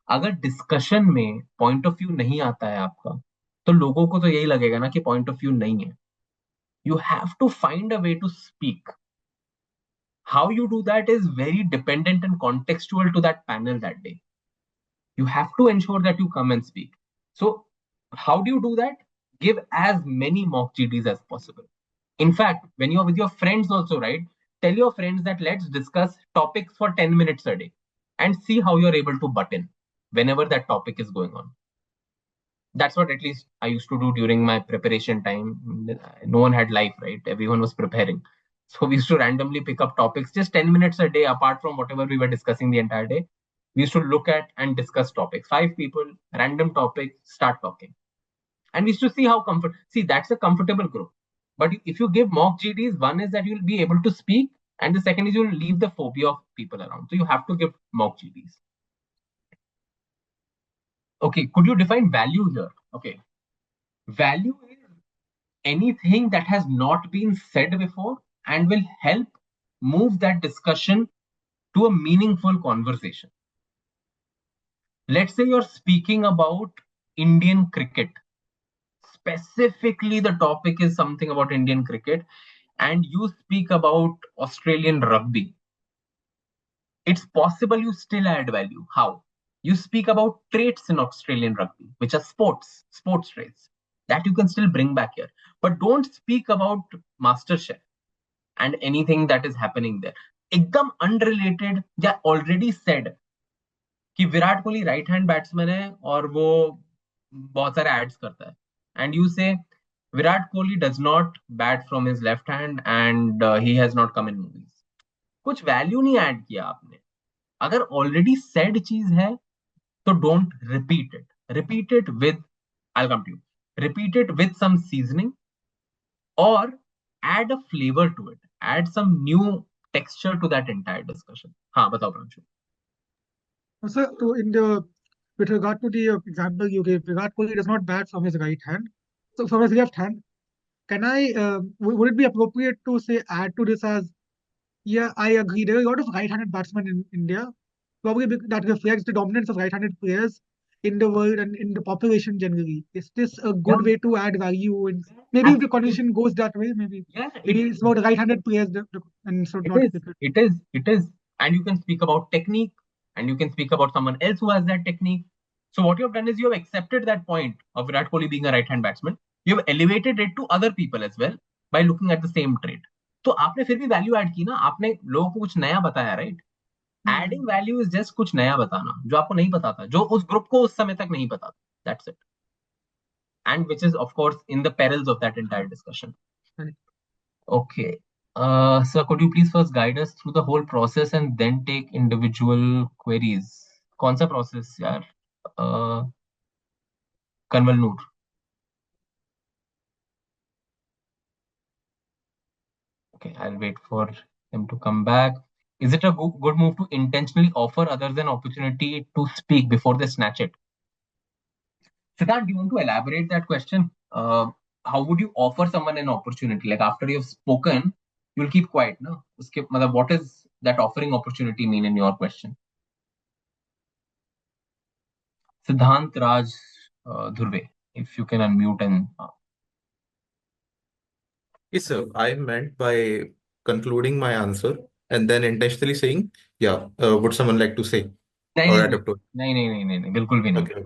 अगर discussion में point of view नहीं आता है आपका, तो लोगों को तो यही लगेगा ना कि पॉइंट ऑफ व्यू नहीं है. You have to find a way to speak. How you do that is very dependent and contextual to that panel that day. You have to ensure that you come and speak. So how do you do that? give as many mock GDs as possible. In fact, when you're with your friends also, right, tell your friends that let's discuss topics for 10 minutes a day and see how you're able to butt in whenever that topic is going on. That's what at least I used to do during my preparation time. No one had life, right? Everyone was preparing. So we used to randomly pick up topics just 10 minutes a day, apart from whatever we were discussing the entire day. We used to look at and discuss topics. 5 people, random topics, start talking. And we used to see how see, that's a comfortable group. But if you give mock GDs, one is that you'll be able to speak, and the second is you'll leave the phobia of people around. So you have to give mock GDs. Okay, could you define value here? Okay. Value is anything that has not been said before and will help move that discussion to a meaningful conversation. Let's say you're speaking about Indian cricket. Specifically, the topic is something about Indian cricket, and you speak about Australian rugby. It's possible you still add value. How? You speak about traits in Australian rugby, which are sports traits that you can still bring back here. But don't speak about MasterChef and anything that is happening there. एकदम unrelated, they already said कि Virat Kohli right hand batsman है और वो बहुत सारे ads करता है and you say Virat Kohli does not bat from his left hand and he has not come in movies. कुछ वैल्यू नहीं ऐड किया आपने. अगर ऑलरेडी सेड चीज है तो don't repeat it with, I will come to you, repeat it with some seasoning और add a flavor to it, add some new texture to that entire discussion. हाँ बताओ Pranshu. Sir, with regard to the example you gave, Virat Kohli does not bat from his right hand, so from his left hand. Can would it be appropriate to say add to this as, yeah, I agree, there are a lot of right-handed batsmen in India, probably that reflects the dominance of right-handed players in the world and in the population generally. Is this a good way to add value? And maybe if the conversation goes that way, maybe it's about right-handed players and so not. It is, and you can speak about technique, and you can speak about someone else who has that technique. So what you have done is you have accepted that point of Virat Kohli being a right-hand batsman. You have elevated it to other people as well by looking at the same trait. तो आपने फिर भी value add की ना, आपने लोगों को कुछ नया बताया, right? Adding value is just कुछ नया बताना जो आपको नहीं पता था, जो उस ग्रुप को उस समय तक नहीं पता था. That's it. And which is of course in the perils of that entire discussion. Okay. Sir, could you please first guide us through the whole process and then take individual queries? कौन सा process यार? Kanwal Noor. Okay, I'll wait for him to come back. Is it a good move to intentionally offer others an opportunity to speak before they snatch it? Siddharth, do you want to elaborate that question? How would you offer someone an opportunity? Like after you've spoken, you'll keep quiet, no? What does that offering opportunity mean in your question? Siddhant Raj Dhurve, if you can unmute and... Yes, sir. I meant by concluding my answer and then intentionally saying, yeah, would someone like to say? नहीं, बिल्कुल भी नहीं. Okay.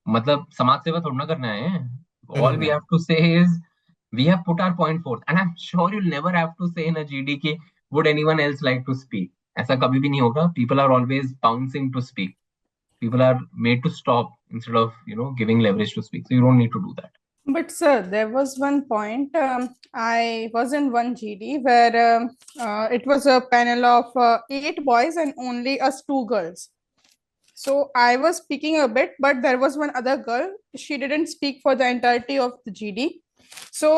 मतलब समाज सेवा थोड़ा ना करना है. All we have to say is we have put our point forth, and I'm sure you'll never have to say in a GD कि would anyone else like to speak. ऐसा कभी भी नहीं होगा. People are always bouncing to speak. People are made to stop instead of giving leverage to speak. So you don't need to do that. But sir, there was one point. I was in one GD where it was a panel of 8 boys and only us 2 girls. So I was speaking a bit, but there was one other girl. She didn't speak for the entirety of the GD. So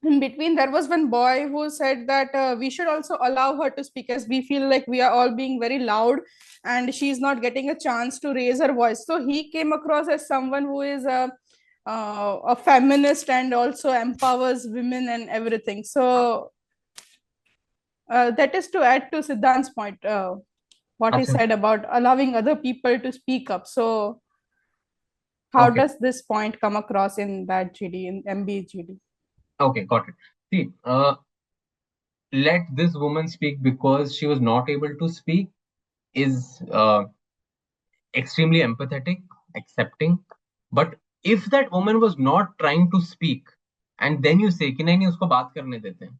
in between, there was one boy who said that we should also allow her to speak, as we feel like we are all being very loud and she's not getting a chance to raise her voice. So he came across as someone who is a feminist and also empowers women and everything. So that is to add to Siddhant's point, what he said about allowing other people to speak up. So how does this point come across in that GD, in MB GD? Okay, got it. See, let this woman speak because she was not able to speak is extremely empathetic, accepting, but If that woman was not trying to speak, and then you say कि नहीं नहीं उसको बात करने देते हैं,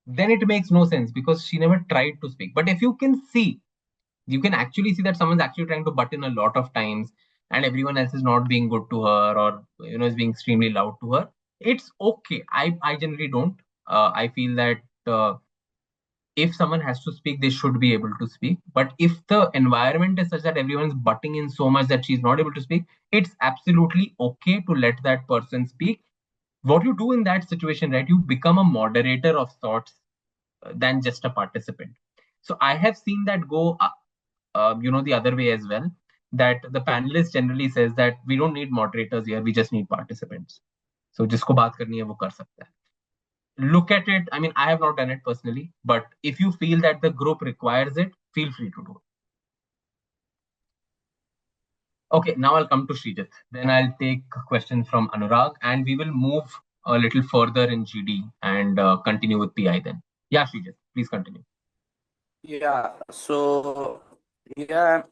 then it makes no sense because she never tried to speak. But if you can see, you can actually see that someone's actually trying to butt in a lot of times, and everyone else is not being good to her, or is being extremely loud to her. It's okay. I generally don't. I feel that if someone has to speak, they should be able to speak. But if the environment is such that everyone's butting in so much that she's not able to speak, it's absolutely okay to let that person speak. What you do in that situation, right? You become a moderator of sorts than just a participant. So I have seen that go, the other way as well. That the panelist generally says that we don't need moderators here, we just need participants. So जिसको बात करनी है वो कर सकता है. Look at it. I mean, I have not done it personally, but if you feel that the group requires it, feel free to do it. Okay, now I'll come to Srijit. Then I'll take questions from Anurag, and we will move a little further in GD and continue with PI then. Yeah, Srijit, please continue. Yeah, so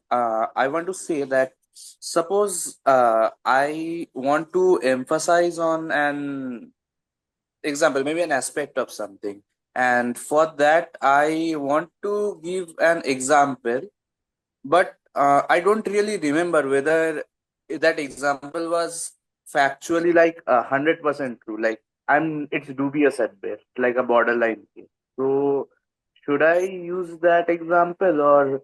I want to say that suppose I want to emphasize on an example, maybe an aspect of something, and for that I want to give an example, but I don't really remember whether that example was factually like 100% true. Like it's dubious at best, like a borderline case. So should I use that example or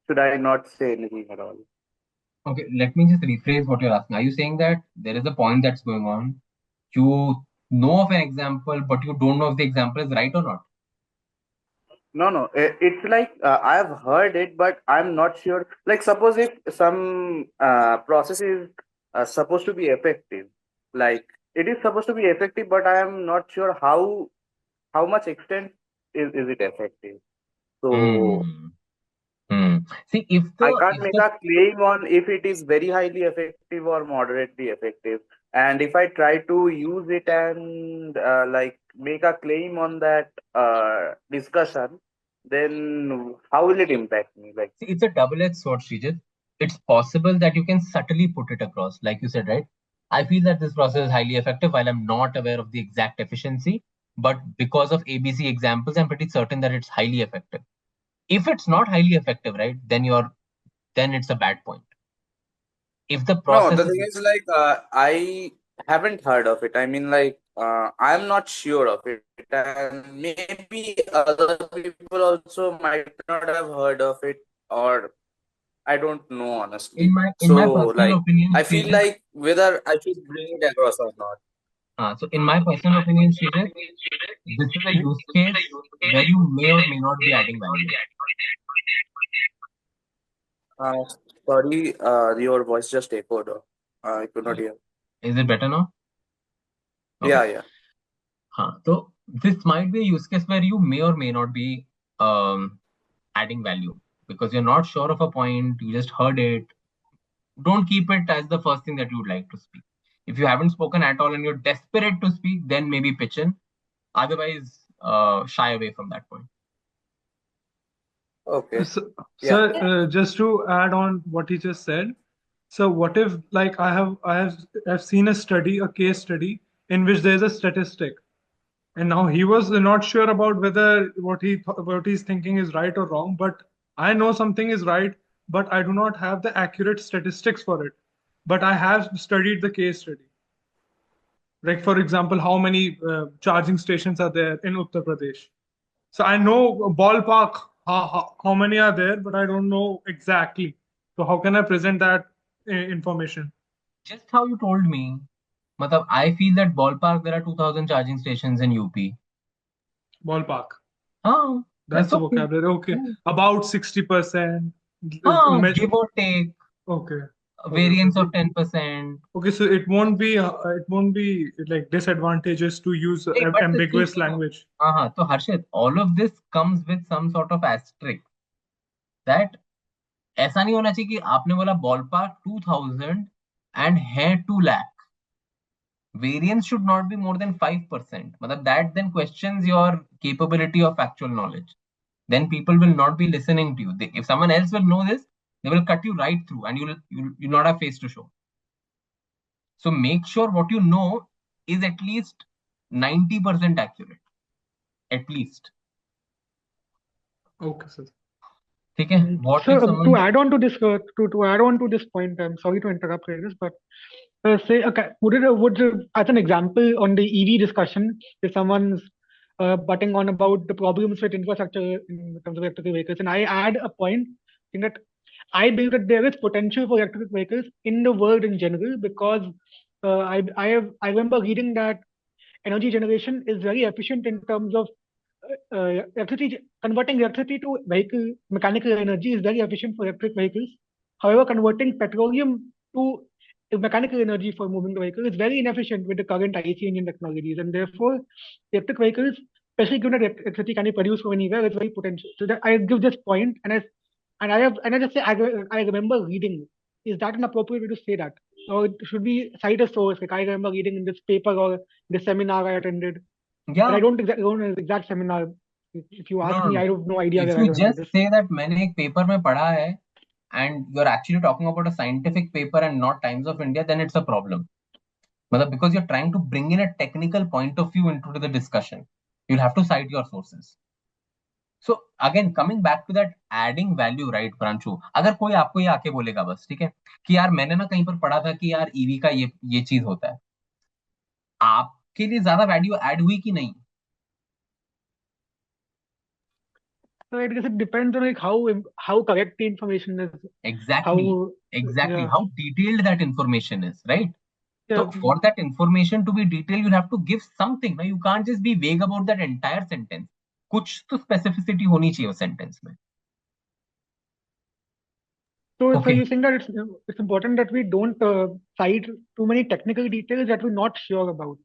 should I not say anything at all? Okay, let me just rephrase what you're asking. Are you saying that there is a point that's going on? You know of an example, but you don't know if the example is right or not? No. It's like I've heard it, but I'm not sure. Like, suppose if some process is supposed to be effective, like it is supposed to be effective, but I am not sure how much extent is it effective. So See, if I the can't make a claim on if it is very highly effective or moderately effective. And if I try to use it and like make a claim on that discussion, then how will it impact me? Like, see, it's a double-edged sword, Srijit. It's possible that you can subtly put it across, like you said, right? I feel that this process is highly effective while I'm not aware of the exact efficiency, but because of ABC examples, I'm pretty certain that it's highly effective. If it's not highly effective, right, then it's a bad point. If the no, process the thing is like I haven't heard of it. I mean, like I'm not sure of it, and maybe other people also might not have heard of it, or I don't know honestly. in my So personal like opinion, I feel Srijit, like whether I should bring it across or not. so in my personal opinion, Srijit, this is a use case where you may or may not be adding value. Uh, Sorry, your voice just echoed. I could not hear. Is it better now? Okay. Yeah. So this might be a use case where you may or may not be adding value because you're not sure of a point, you just heard it. Don't keep it as the first thing that you would like to speak. If you haven't spoken at all and you're desperate to speak, then maybe pitch in. Otherwise, shy away from that point. Okay. Sir, just to add on what he just said, so what if like I've seen a case study in which there's a statistic, and now he was not sure about whether what he's thinking is right or wrong, but I know something is right, but I do not have the accurate statistics for it, but I have studied the case study. Like for example, how many charging stations are there in Uttar Pradesh? So I know ballpark how many are there, but I don't know exactly. So how can I present that information? Just how you told me, matlab, I feel that ballpark there are 2,000 charging stations in UP. Ballpark. That's the okay. vocabulary. Okay, about 60%. Give or take. Okay. A variance of 10%. Okay, so it won't be like disadvantageous to use ambiguous language. So Harshit, all of this comes with some sort of asterisk. That ऐसा नहीं होना चाहिए कि आपने बोला ballpark 2000 and है 2 lakh. Variance should not be more than 5%. That then questions your capability of actual knowledge. Then people will not be listening to you. If someone else will know this, they will cut you right through and you'll not have face to show. So make sure what you know is at least 90% accurate. At least. Okay, sir. ठीक है? What So if someone... to add on to this, to add on to this point, I'm sorry to interrupt, Regis, but say, okay, as an example on the EV discussion, if someone's butting on about the problems with infrastructure in terms of electric vehicles, and I add a point in that I believe that there is potential for electric vehicles in the world in general because I remember reading that energy generation is very efficient in terms of electricity. Converting electricity to vehicle mechanical energy is very efficient for electric vehicles. However, converting petroleum to mechanical energy for moving the vehicle is very inefficient with the current IC engine technologies, and therefore electric vehicles, especially given that electricity can be produced from anywhere, is very potential. So that I give this point, and I just say I remember reading. Is that an appropriate way to say that? Or should we cite a source? Like I remember reading in this paper or the seminar I attended. Yeah. But I don't know the exact seminar. If you ask me, I have no idea If where I you learned just this. say that मैंने एक paper में पढ़ा है and you're actually talking about a scientific paper and not Times of India, then it's a problem. Because you're trying to bring in a technical point of view into the discussion. You'll have to cite your sources. So again, coming back to that adding value, right, Pranchu? अगर कोई आपको ये आके बोलेगा बस, ठीक है, कि यार मैंने ना कहीं पर पढ़ा था कि यार ईवी का ये चीज होता है, आपके लिए ज्यादा वैल्यू ऐड हुई कि नहीं? So I guess it depends on like how correct the information is. Exactly. Yeah. How detailed that information is, right? Yeah. So for that information to be detailed, you have to give something. Now you can't just be vague about that entire sentence. कुछ तो specificity होनी चाहिए उस sentence में. So Okay. you think that it's important that we don't cite too many technical details that we're not sure about.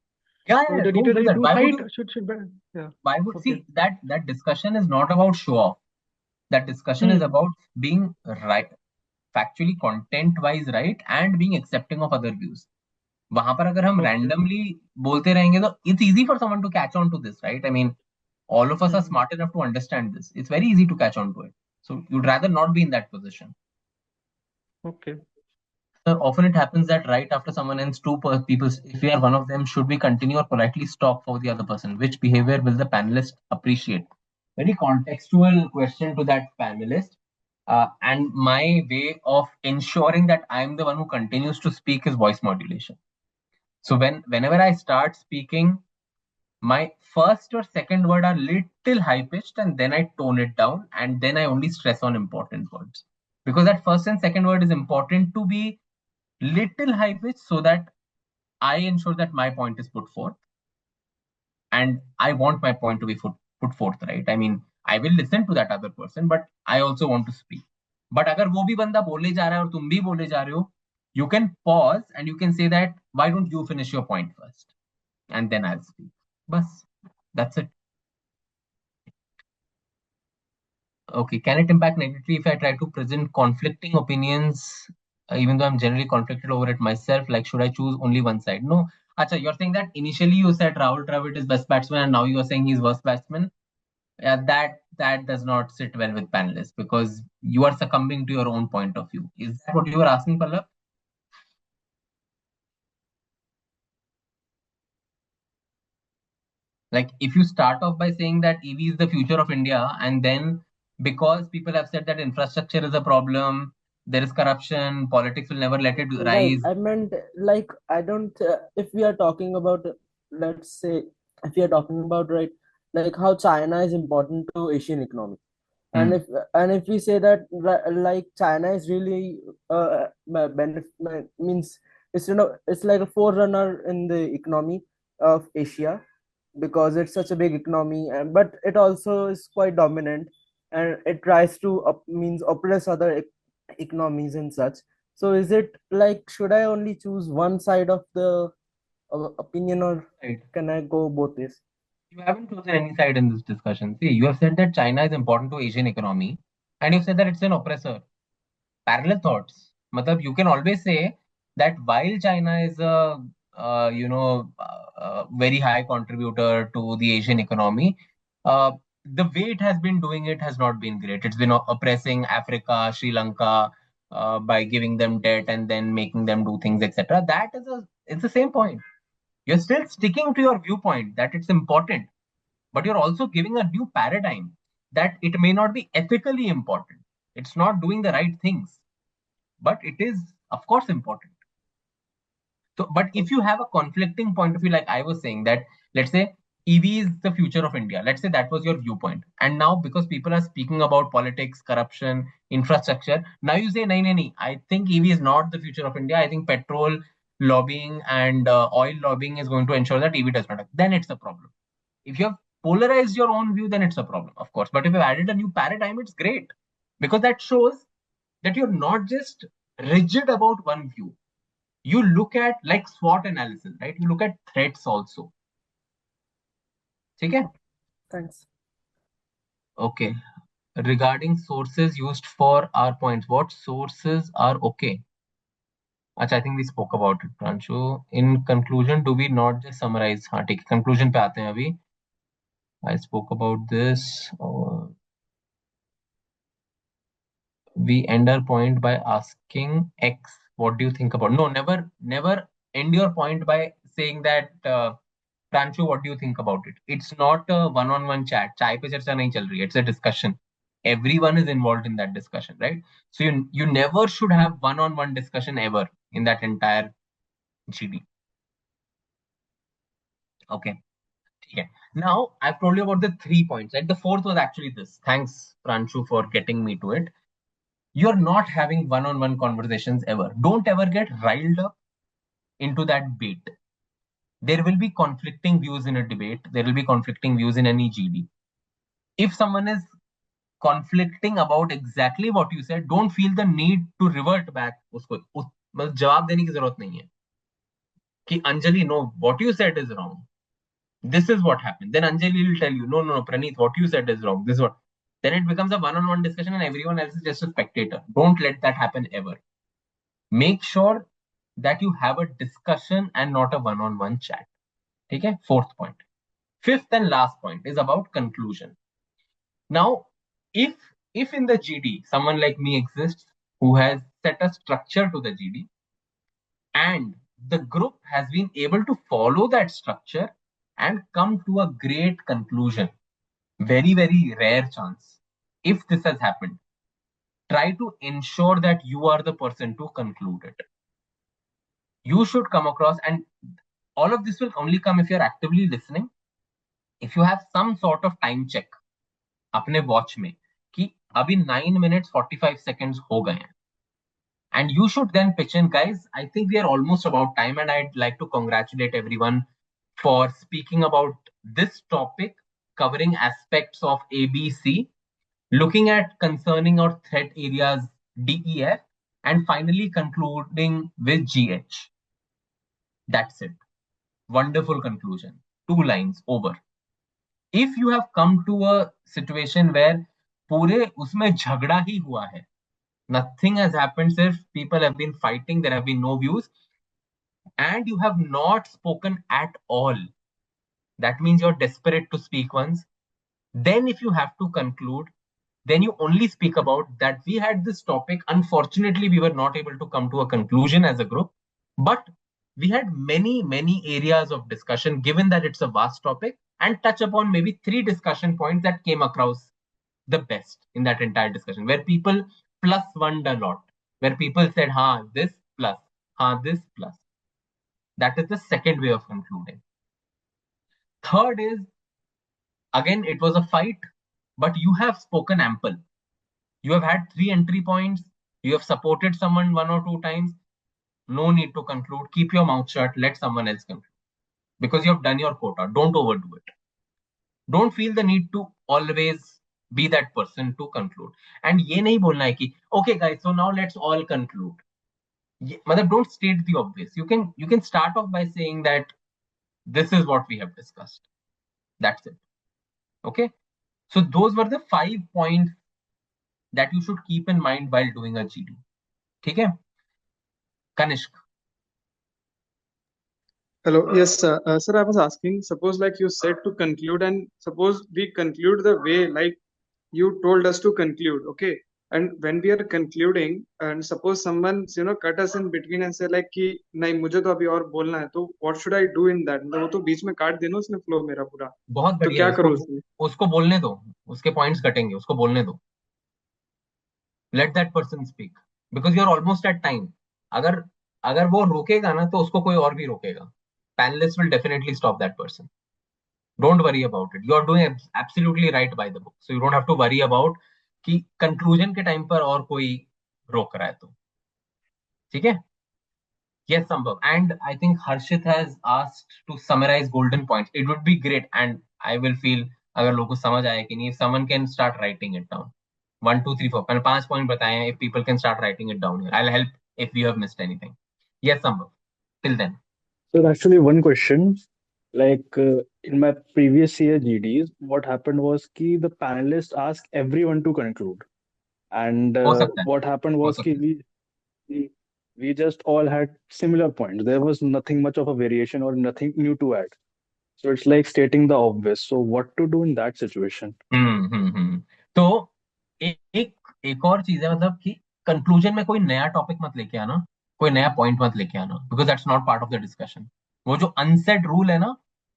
Yeah, So the don't details do that that. we do Why would cite should be, yeah. Why would Okay. see that discussion is not about show off. That discussion is about being right, factually content wise right, and being accepting of other views. वहां पर अगर हम randomly बोलते रहेंगे तो it's easy for someone to catch on to this, right? I mean, all of us are smart enough to understand this. It's very easy to catch on to it. So you'd rather not be in that position. Okay. So often it happens that right after someone ends, people, if we are one of them, should we continue or politely stop for the other person? Which behavior will the panelist appreciate? Very contextual question to that panelist. And my way of ensuring that I'm the one who continues to speak is voice modulation. So whenever I start speaking, my first or second word are little high pitched, and then I tone it down, and then I only stress on important words. Because that first and second word is important to be little high pitched so that I ensure that my point is put forth. And I want my point to be put forth, right? I mean, I will listen to that other person, but I also want to speak. But अगर वो भी बंदा बोले जा रहा है और तुम भी बोले जा रहे हो, you can pause and you can say that, why don't you finish your point first? And then I'll speak. Bas, that's it. Okay, can it impact negatively if I try to present conflicting opinions, even though I'm generally conflicted over it myself? Like, should I choose only one side? No. Acha, you're saying that initially you said Rahul Dravid is best batsman, and now you're saying he's worst batsman. Yeah, that does not sit well with panelists because you are succumbing to your own point of view. Is that what you were asking, Pallab? Like, if you start off by saying that EV is the future of India, and then because people have said that infrastructure is a problem, there is corruption, politics will never let it Right. rise. I meant like I don't. If we are talking about, let's say, if we are talking about right, like how China is important to Asian economy, and if we say that like China is really means it's like a forerunner in the economy of Asia because it's such a big economy, and but it also is quite dominant, and it tries to means oppress other economies and such. So is it like should I only choose one side of the opinion, or Right. can I go both ways? You haven't chosen any side in this discussion. See, you have said that China is important to Asian economy, and you said that it's an oppressor. Parallel thoughts. Matlab, you can always say that while China is a very high contributor to the Asian economy, uh, the way it has been doing it has not been great. It's been oppressing Africa, Sri Lanka, by giving them debt and then making them do things, etc. That is It's the same point. You're still sticking to your viewpoint that it's important, but you're also giving a new paradigm that it may not be ethically important. It's not doing the right things, but it is, of course, important. So, but if you have a conflicting point of view, like I was saying, that let's say EV is the future of India, let's say that was your viewpoint. And now, because people are speaking about politics, corruption, infrastructure, now you say, no, no, no, I think EV is not the future of India. I think petrol lobbying and oil lobbying is going to ensure that EV does not. Then it's a problem. If you have polarized your own view, then it's a problem, of course. But if you've added a new paradigm, it's great because that shows that you're not just rigid about one view. You look at like SWOT analysis, right? You look at threats also. Okay? Thanks. Okay. Regarding sources used for our points, what sources are okay? Achha, I think we spoke about it, Pranchu. In conclusion, do we not just summarize? हाँ, ठीक है. Conclusion पे आते हैं अभी. I spoke about this. We end our point by asking X, what do you think about? No, never end your point by saying that, Pranchu, what do you think about it? It's not a one-on-one chat. Chai pe charcha nahi chal rahi. It's a discussion. Everyone is involved in that discussion, right? So you never should have one-on-one discussion ever in that entire GD. Okay. Okay. Now I've told you about the 3 points. Right? The fourth was actually this. Thanks, Pranchu, for getting me to it. You're not having one-on-one conversations ever. Don't ever get riled up into that bait. There will be conflicting views in a debate. There will be conflicting views in any GD. If someone is conflicting about exactly what you said, don't feel the need to revert back. उसको मतलब जवाब देने की जरूरत नहीं है कि Anjali, no, what you said is wrong. This is what happened. Then Anjali will tell you, no, Praneeth, what you said is wrong. This is what. Then it becomes a one-on-one discussion and everyone else is just a spectator. Don't let that happen ever. Make sure that you have a discussion and not a one-on-one chat. Okay? Fourth point. Fifth and last point is about conclusion. Now, if in the GD someone like me exists who has set a structure to the GD and the group has been able to follow that structure and come to a great conclusion, very, very rare chance. If this has happened, try to ensure that you are the person to conclude it. You should come across, and all of this will only come if you're actively listening. If you have some sort of time check अपने watch में कि अभी 9 minutes 45 seconds हो गए हैं. And you should then pitch in, guys. I think we are almost about time, and I'd like to congratulate everyone for speaking about this topic, covering aspects of ABC, looking at concerning or threat areas DEF, and finally concluding with GH. That's it. Wonderful conclusion. 2 lines over. If you have come to a situation where पूरे उसमें झगड़ा ही हुआ है, nothing has happened, sirf people have been fighting, there have been no views, and you have not spoken at all, that means you're desperate to speak once. Then if you have to conclude, then you only speak about that we had this topic. Unfortunately, we were not able to come to a conclusion as a group, but we had many, many areas of discussion, given that it's a vast topic, and touch upon maybe 3 discussion points that came across the best in that entire discussion, where people plus one a lot, where people said, ha, this plus, ha, this plus. That is the second way of concluding. Third is, again, it was a fight, but you have spoken ample. You have had 3 entry points. You have supported someone 1 or 2 times. No need to conclude. Keep your mouth shut. Let someone else conclude. Because you have done your quota. Don't overdo it. Don't feel the need to always be that person to conclude. And ये नहीं बोलना है कि, okay guys, so now let's all conclude. मतलब don't state the obvious. You can start off by saying that this is what we have discussed. That's it. Okay. So those were the 5 points that you should keep in mind while doing a GD. Okay? Kanishk. Hello. Yes, sir. Sir, I was asking, suppose like you said to conclude, and suppose we conclude the way like you told us to conclude, okay? And when we are concluding, and suppose someone's cut us in between and say like कि नहीं मुझे तो अभी और बोलना है, तो what should I do in that? मतलब वो तो बीच में काट देना उसने flow मेरा पूरा, बहुत तो बढ़िया क्या है, करूँ उसको उसमें? उसको बोलने दो, उसके पॉइंट्स कटेंगे, उसको बोलने दो, let that person speak, because you are almost at time. अगर अगर वो रोकेगा ना तो उसको कोई और भी रोकेगा. Panellist will definitely stop that person. Don't worry about it, you are doing absolutely right by the book, so you don't have to worry about कि कंक्लूजन के टाइम पर और कोई रोक रहा है तो. ठीक है. Yes, Sambhav. And I think Harshit has asked to summarize golden points. It would be great, and I will feel अगर लोगों को समझ आया कि नहीं, if someone can start writing it down. 1, 2, 3, 4. मैंने 5 पॉइंट बताए हैं. If people can start writing it down here, I'll help if you have missed anything. Yes, Sambhav. Till then. So actually, one question, like in my previous year GDs, what happened was कि the panelists asked everyone to conclude, and हो सकता है. what happened हो was कि सकता है. we we just all had similar points. There was nothing much of a variation or nothing new to add. So it's like stating the obvious. So what to do in that situation? तो एक एक और चीज है, मतलब कि conclusion में कोई नया टॉपिक मत लेके आना, कोई नया पॉइंट मत लेके आना, because that's not part of the discussion. वो जो अनसेट रूल है ना,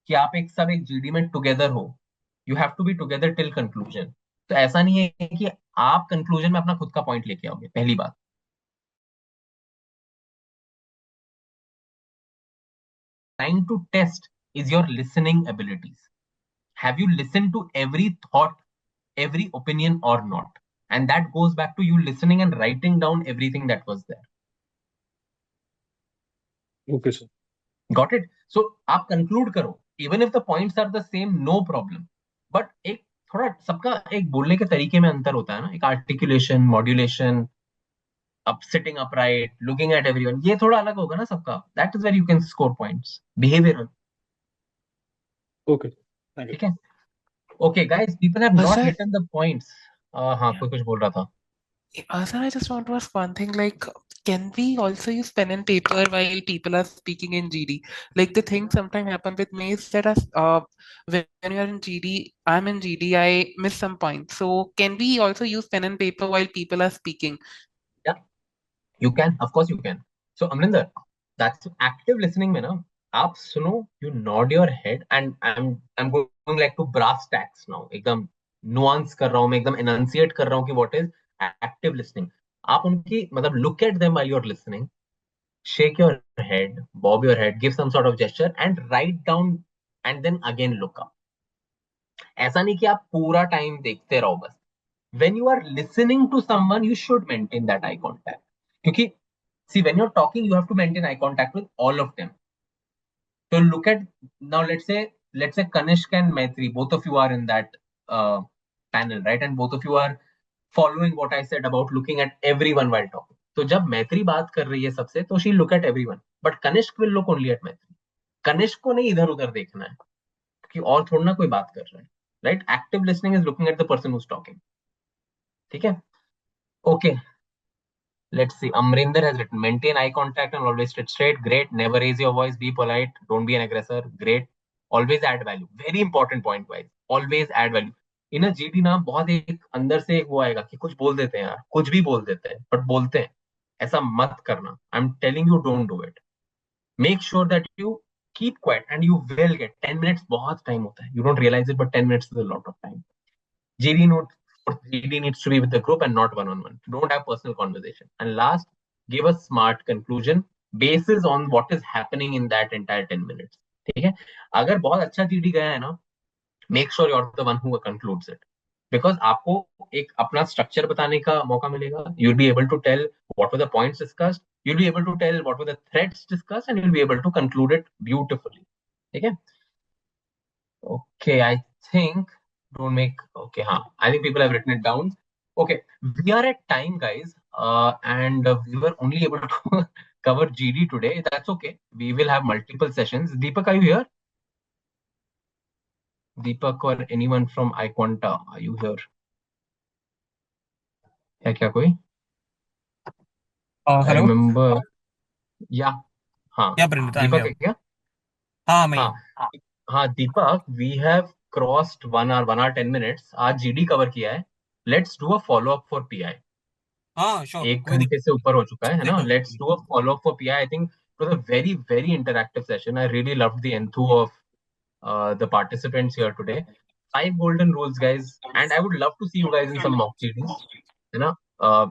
कि आप एक सब एक जीडी में टुगेदर हो, you have to be together till conclusion. तो ऐसा नहीं है कि आप कंक्लूजन में अपना खुद का पॉइंट लेके आओगे. पहली बात. Trying to test is your listening abilities. Have you listened to every thought, every opinion or not? And that goes back to you listening and writing down everything that was there. Okay, sir. Got it? So आप conclude करो. Even if the points are the same, no problem. But एक थोड़ा सबका एक बोलने के तरीके में अंतर होता है ना, एक articulation, modulation, up sitting upright, looking at everyone, ये थोड़ा अलग होगा ना सबका. That is where you can score points. Behavioral. Okay. Thank you. ठीक है. Okay, guys, people have not Sir, written the points. हाँ, कोई कुछ बोल रहा था. sir, I just want to ask one thing. Like, can we also use pen and paper while people are speaking in GD? Like, the thing sometimes happen with me is that when you are in GD, I'm in GD, I miss some points. So, can we also use pen and paper while people are speaking? Yeah, you can. Of course, you can. So, Amrinder, that's active listening में ना, आप सुनो, you nod your head, and I'm going like to brass tacks now. एकदम nuance कर रहा हूँ मैं, एकदम enunciate कर रहा हूँ कि what is active listening. आप उनकी मतलब look at them while you're listening, shake your head, bob your head, give some sort of gesture, and write down, and then again look up. ऐसा नहीं कि आप पूरा टाइम देखते रहो बस. When you are listening to someone, you should maintain that eye contact. क्योंकि see, when you're talking, you have to maintain eye contact with all of them. So look at now. Let's say Kanishk and Maitri, both of you are in that panel, right? And both of you are following what I said about looking at everyone while talking. तो जब मैत्री बात कर रही है सबसे, तो she look at everyone, but Kanishk will look only at मैत्री. कनिष्क को नहीं इधर उधर देखना है, कि और थोड़ा ना कोई बात कर रहा है, right? Active listening is looking at the person who is talking. ठीक है. Okay, let's see. Amrinder has written, maintain eye contact and always sit straight. Great. Never raise your voice. Be polite. Don't be an aggressor. Great. Always add value. Very important point, guys. Always add value. In GD ना बहुत एक अंदर से एक वो आएगा कि कुछ बोल देते हैं यार, कुछ भी बोल देते हैं, बट बोलते हैं. ऐसा मत करना. I am telling you, don't do it. Make sure that you keep quiet, and you will get 10 minutes. बहुत time होता है. You don't realize it, but 10 minutes is a lot of time. GD needs to be with the group and not one-on-one. Don't have personal conversation. And last, give a smart conclusion basis on what is happening in that entire 10 minutes. ठीक है. अगर बहुत अच्छा GD गया है ना, make sure you're the one who concludes it. Because आपको एक अपना स्ट्रक्चर बताने का मौका मिलेगा. You'll be able to tell what were the points discussed. You'll be able to tell what were the threads discussed, and you'll be able to conclude it beautifully. ठीक है. Okay, I think don't make okay. I think people have written it down. Okay, we are at time, guys, and we were only able to cover GD today. That's okay. We will have multiple sessions. Deepak, are you here? Deepak or anyone from iQuanta, are you here? है क्या कोई? I hello. remember. Yeah. हाँ. Yeah, Prinit, I'm Deepak here. है क्या? हाँ, मैं. हाँ Deepak, we have crossed 1 hour, 1 hour 10 minutes. आज GD cover किया है. Let's do a follow up for PI. हाँ श्योर, 1 घंटे से ऊपर हो चुका है ना? Let's do a follow up for pi. I think it was a very very interactive session. I really loved the enthu of the participants here today. 5 golden rules, guys, and I would love to see you guys in some mock GDs. You know,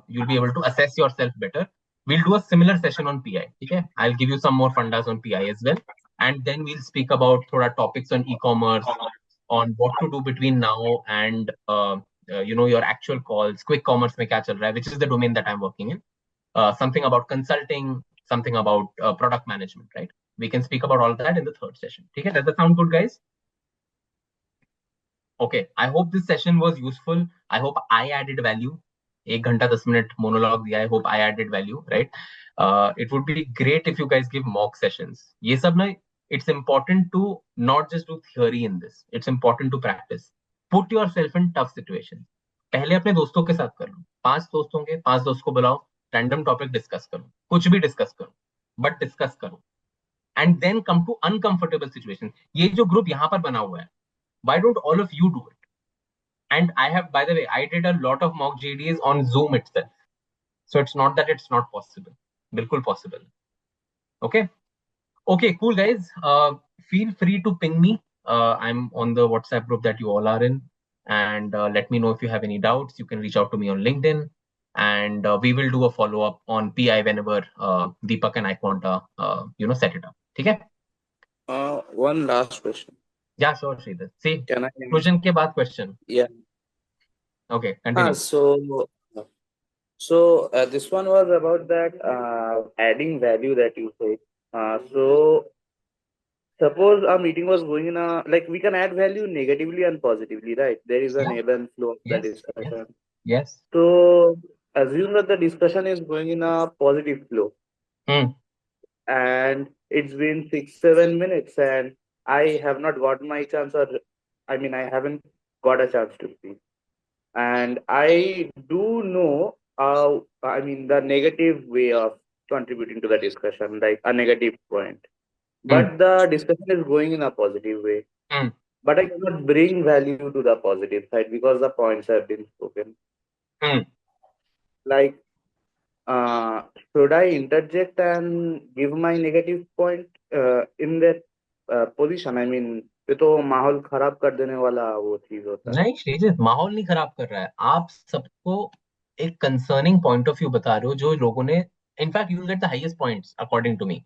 you'll be able to assess yourself better. We'll do a similar session on PI. Okay, I'll give you some more fundas on PI as well, and then we'll speak about thoda topics on e-commerce, on what to do between now and your actual calls. Quick commerce mein kya chal raha hai, which is the domain that I'm working in. Something about consulting, something about product management, right? We can speak about all that in the third session. Okay, does that sound good, guys? Okay, I hope this session was useful. I hope I added value. 1 घंटा 10 minute monologue दिया. I hope I added value, right? It would be great if you guys give mock sessions. ये सब ना, it's important to not just do theory in this. It's important to practice. Put yourself in tough situations. पहले अपने दोस्तों के साथ कर लो. 5 दोस्त होंगे, 5 दोस्त को बुलाओ, रैंडम टॉपिक डिस्कस करो, कुछ भी डिस्कस करो, बट डिस्कस करो. And then come to uncomfortable situation. ये जो ग्रुप यहाँ पर बना हुआ है, why don't all of you do it? And I have, by the way, I did a lot of mock GDs on Zoom itself. So it's not that it's not possible. Bilkul possible. Okay. Okay, cool, guys. Feel free to ping me. I'm on the WhatsApp group that you all are in. And let me know if you have any doubts. You can reach out to me on LinkedIn. And we will do a follow-up on PI whenever Deepak and I want to, set it up. Okay? One last question. Yeah, sure, Sridhar. See, Can I? conclusion ke baad question. Yeah. Okay, continue. So this one was about that adding value that you said. So suppose a meeting was going in a, like, we can add value negatively and positively, right? There is an ebb and flow of the discussion. Yes. So assume that the discussion is going in a positive flow. And it's been 6-7 minutes and I have not got my chance, or I mean, I haven't got a chance to speak. And I do know, the negative way of contributing to the discussion, like a negative point. But the discussion is going in a positive way. But I cannot bring value to the positive side because the points have been spoken. Like, should I interject and give my negative point in that position? I mean, ये तो माहौल खराब कर देने वाला वो चीज होता है. नहीं श्रीजित, माहौल नहीं खराब कर रहा है. आप सबको एक कंसर्निंग पॉइंट ऑफ व्यू बता रहे हो जो लोगों ने, in fact you will get the highest points according to me,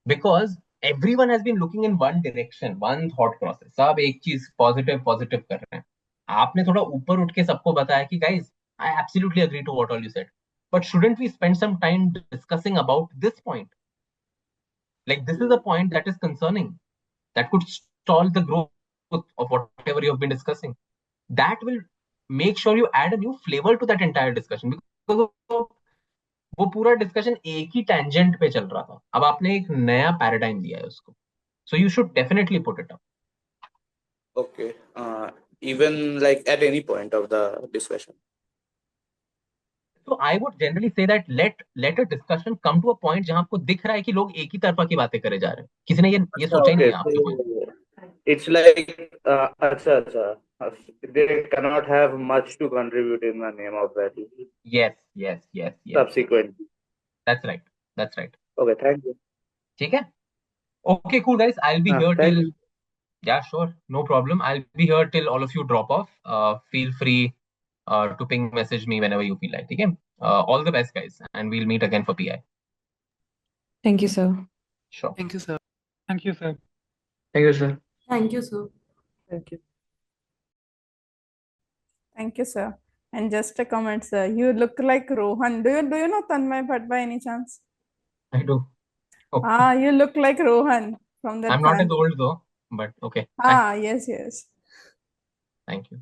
because everyone has been looking in one direction, one thought process. सब एक चीज पॉजिटिव पॉजिटिव कर रहे हैं. आपने थोड़ा ऊपर उठ के सबको बताया कि guys, I absolutely agree to what all you said, but shouldn't we spend some time discussing about this point? Like, this is a point that is concerning, that could stall the growth of whatever you have been discussing. That will make sure you add a new flavor to that entire discussion, because वो पूरा discussion एक ही tangent पे चल रहा था. अब आपने एक नया पैराडाइम दिया है उसको, so you should definitely put it up. Okay. Even like at any point of the discussion. So I would generally say that let a discussion come to a point जहां आपको दिख रहा है कि लोग एक ही तरफा की बातें करे जा रहे हैं. किसी ने ये सोचा ही नहीं है आपके point. It's like अच्छा, they cannot have much to contribute in the name of value. Yes. Subsequently. That's right. Okay, thank you. ठीक है. Okay, cool, guys. I'll be here till. Yeah, sure. No problem. I'll be here till all of you drop off. Feel free to ping message me whenever you feel like. Okay. All the best, guys. And we'll meet again for PI. Thank you, sir. Sure. Thank you, sir. Thank you, sir. Thank you, sir. Thank you, sir. Thank you. Thank you, sir. And just a comment, sir. You look like Rohan. Do you know Tanmay Bhatt by any chance? I do. Okay. You look like Rohan from that. I'm not as old though, but okay. Yes. Thank you.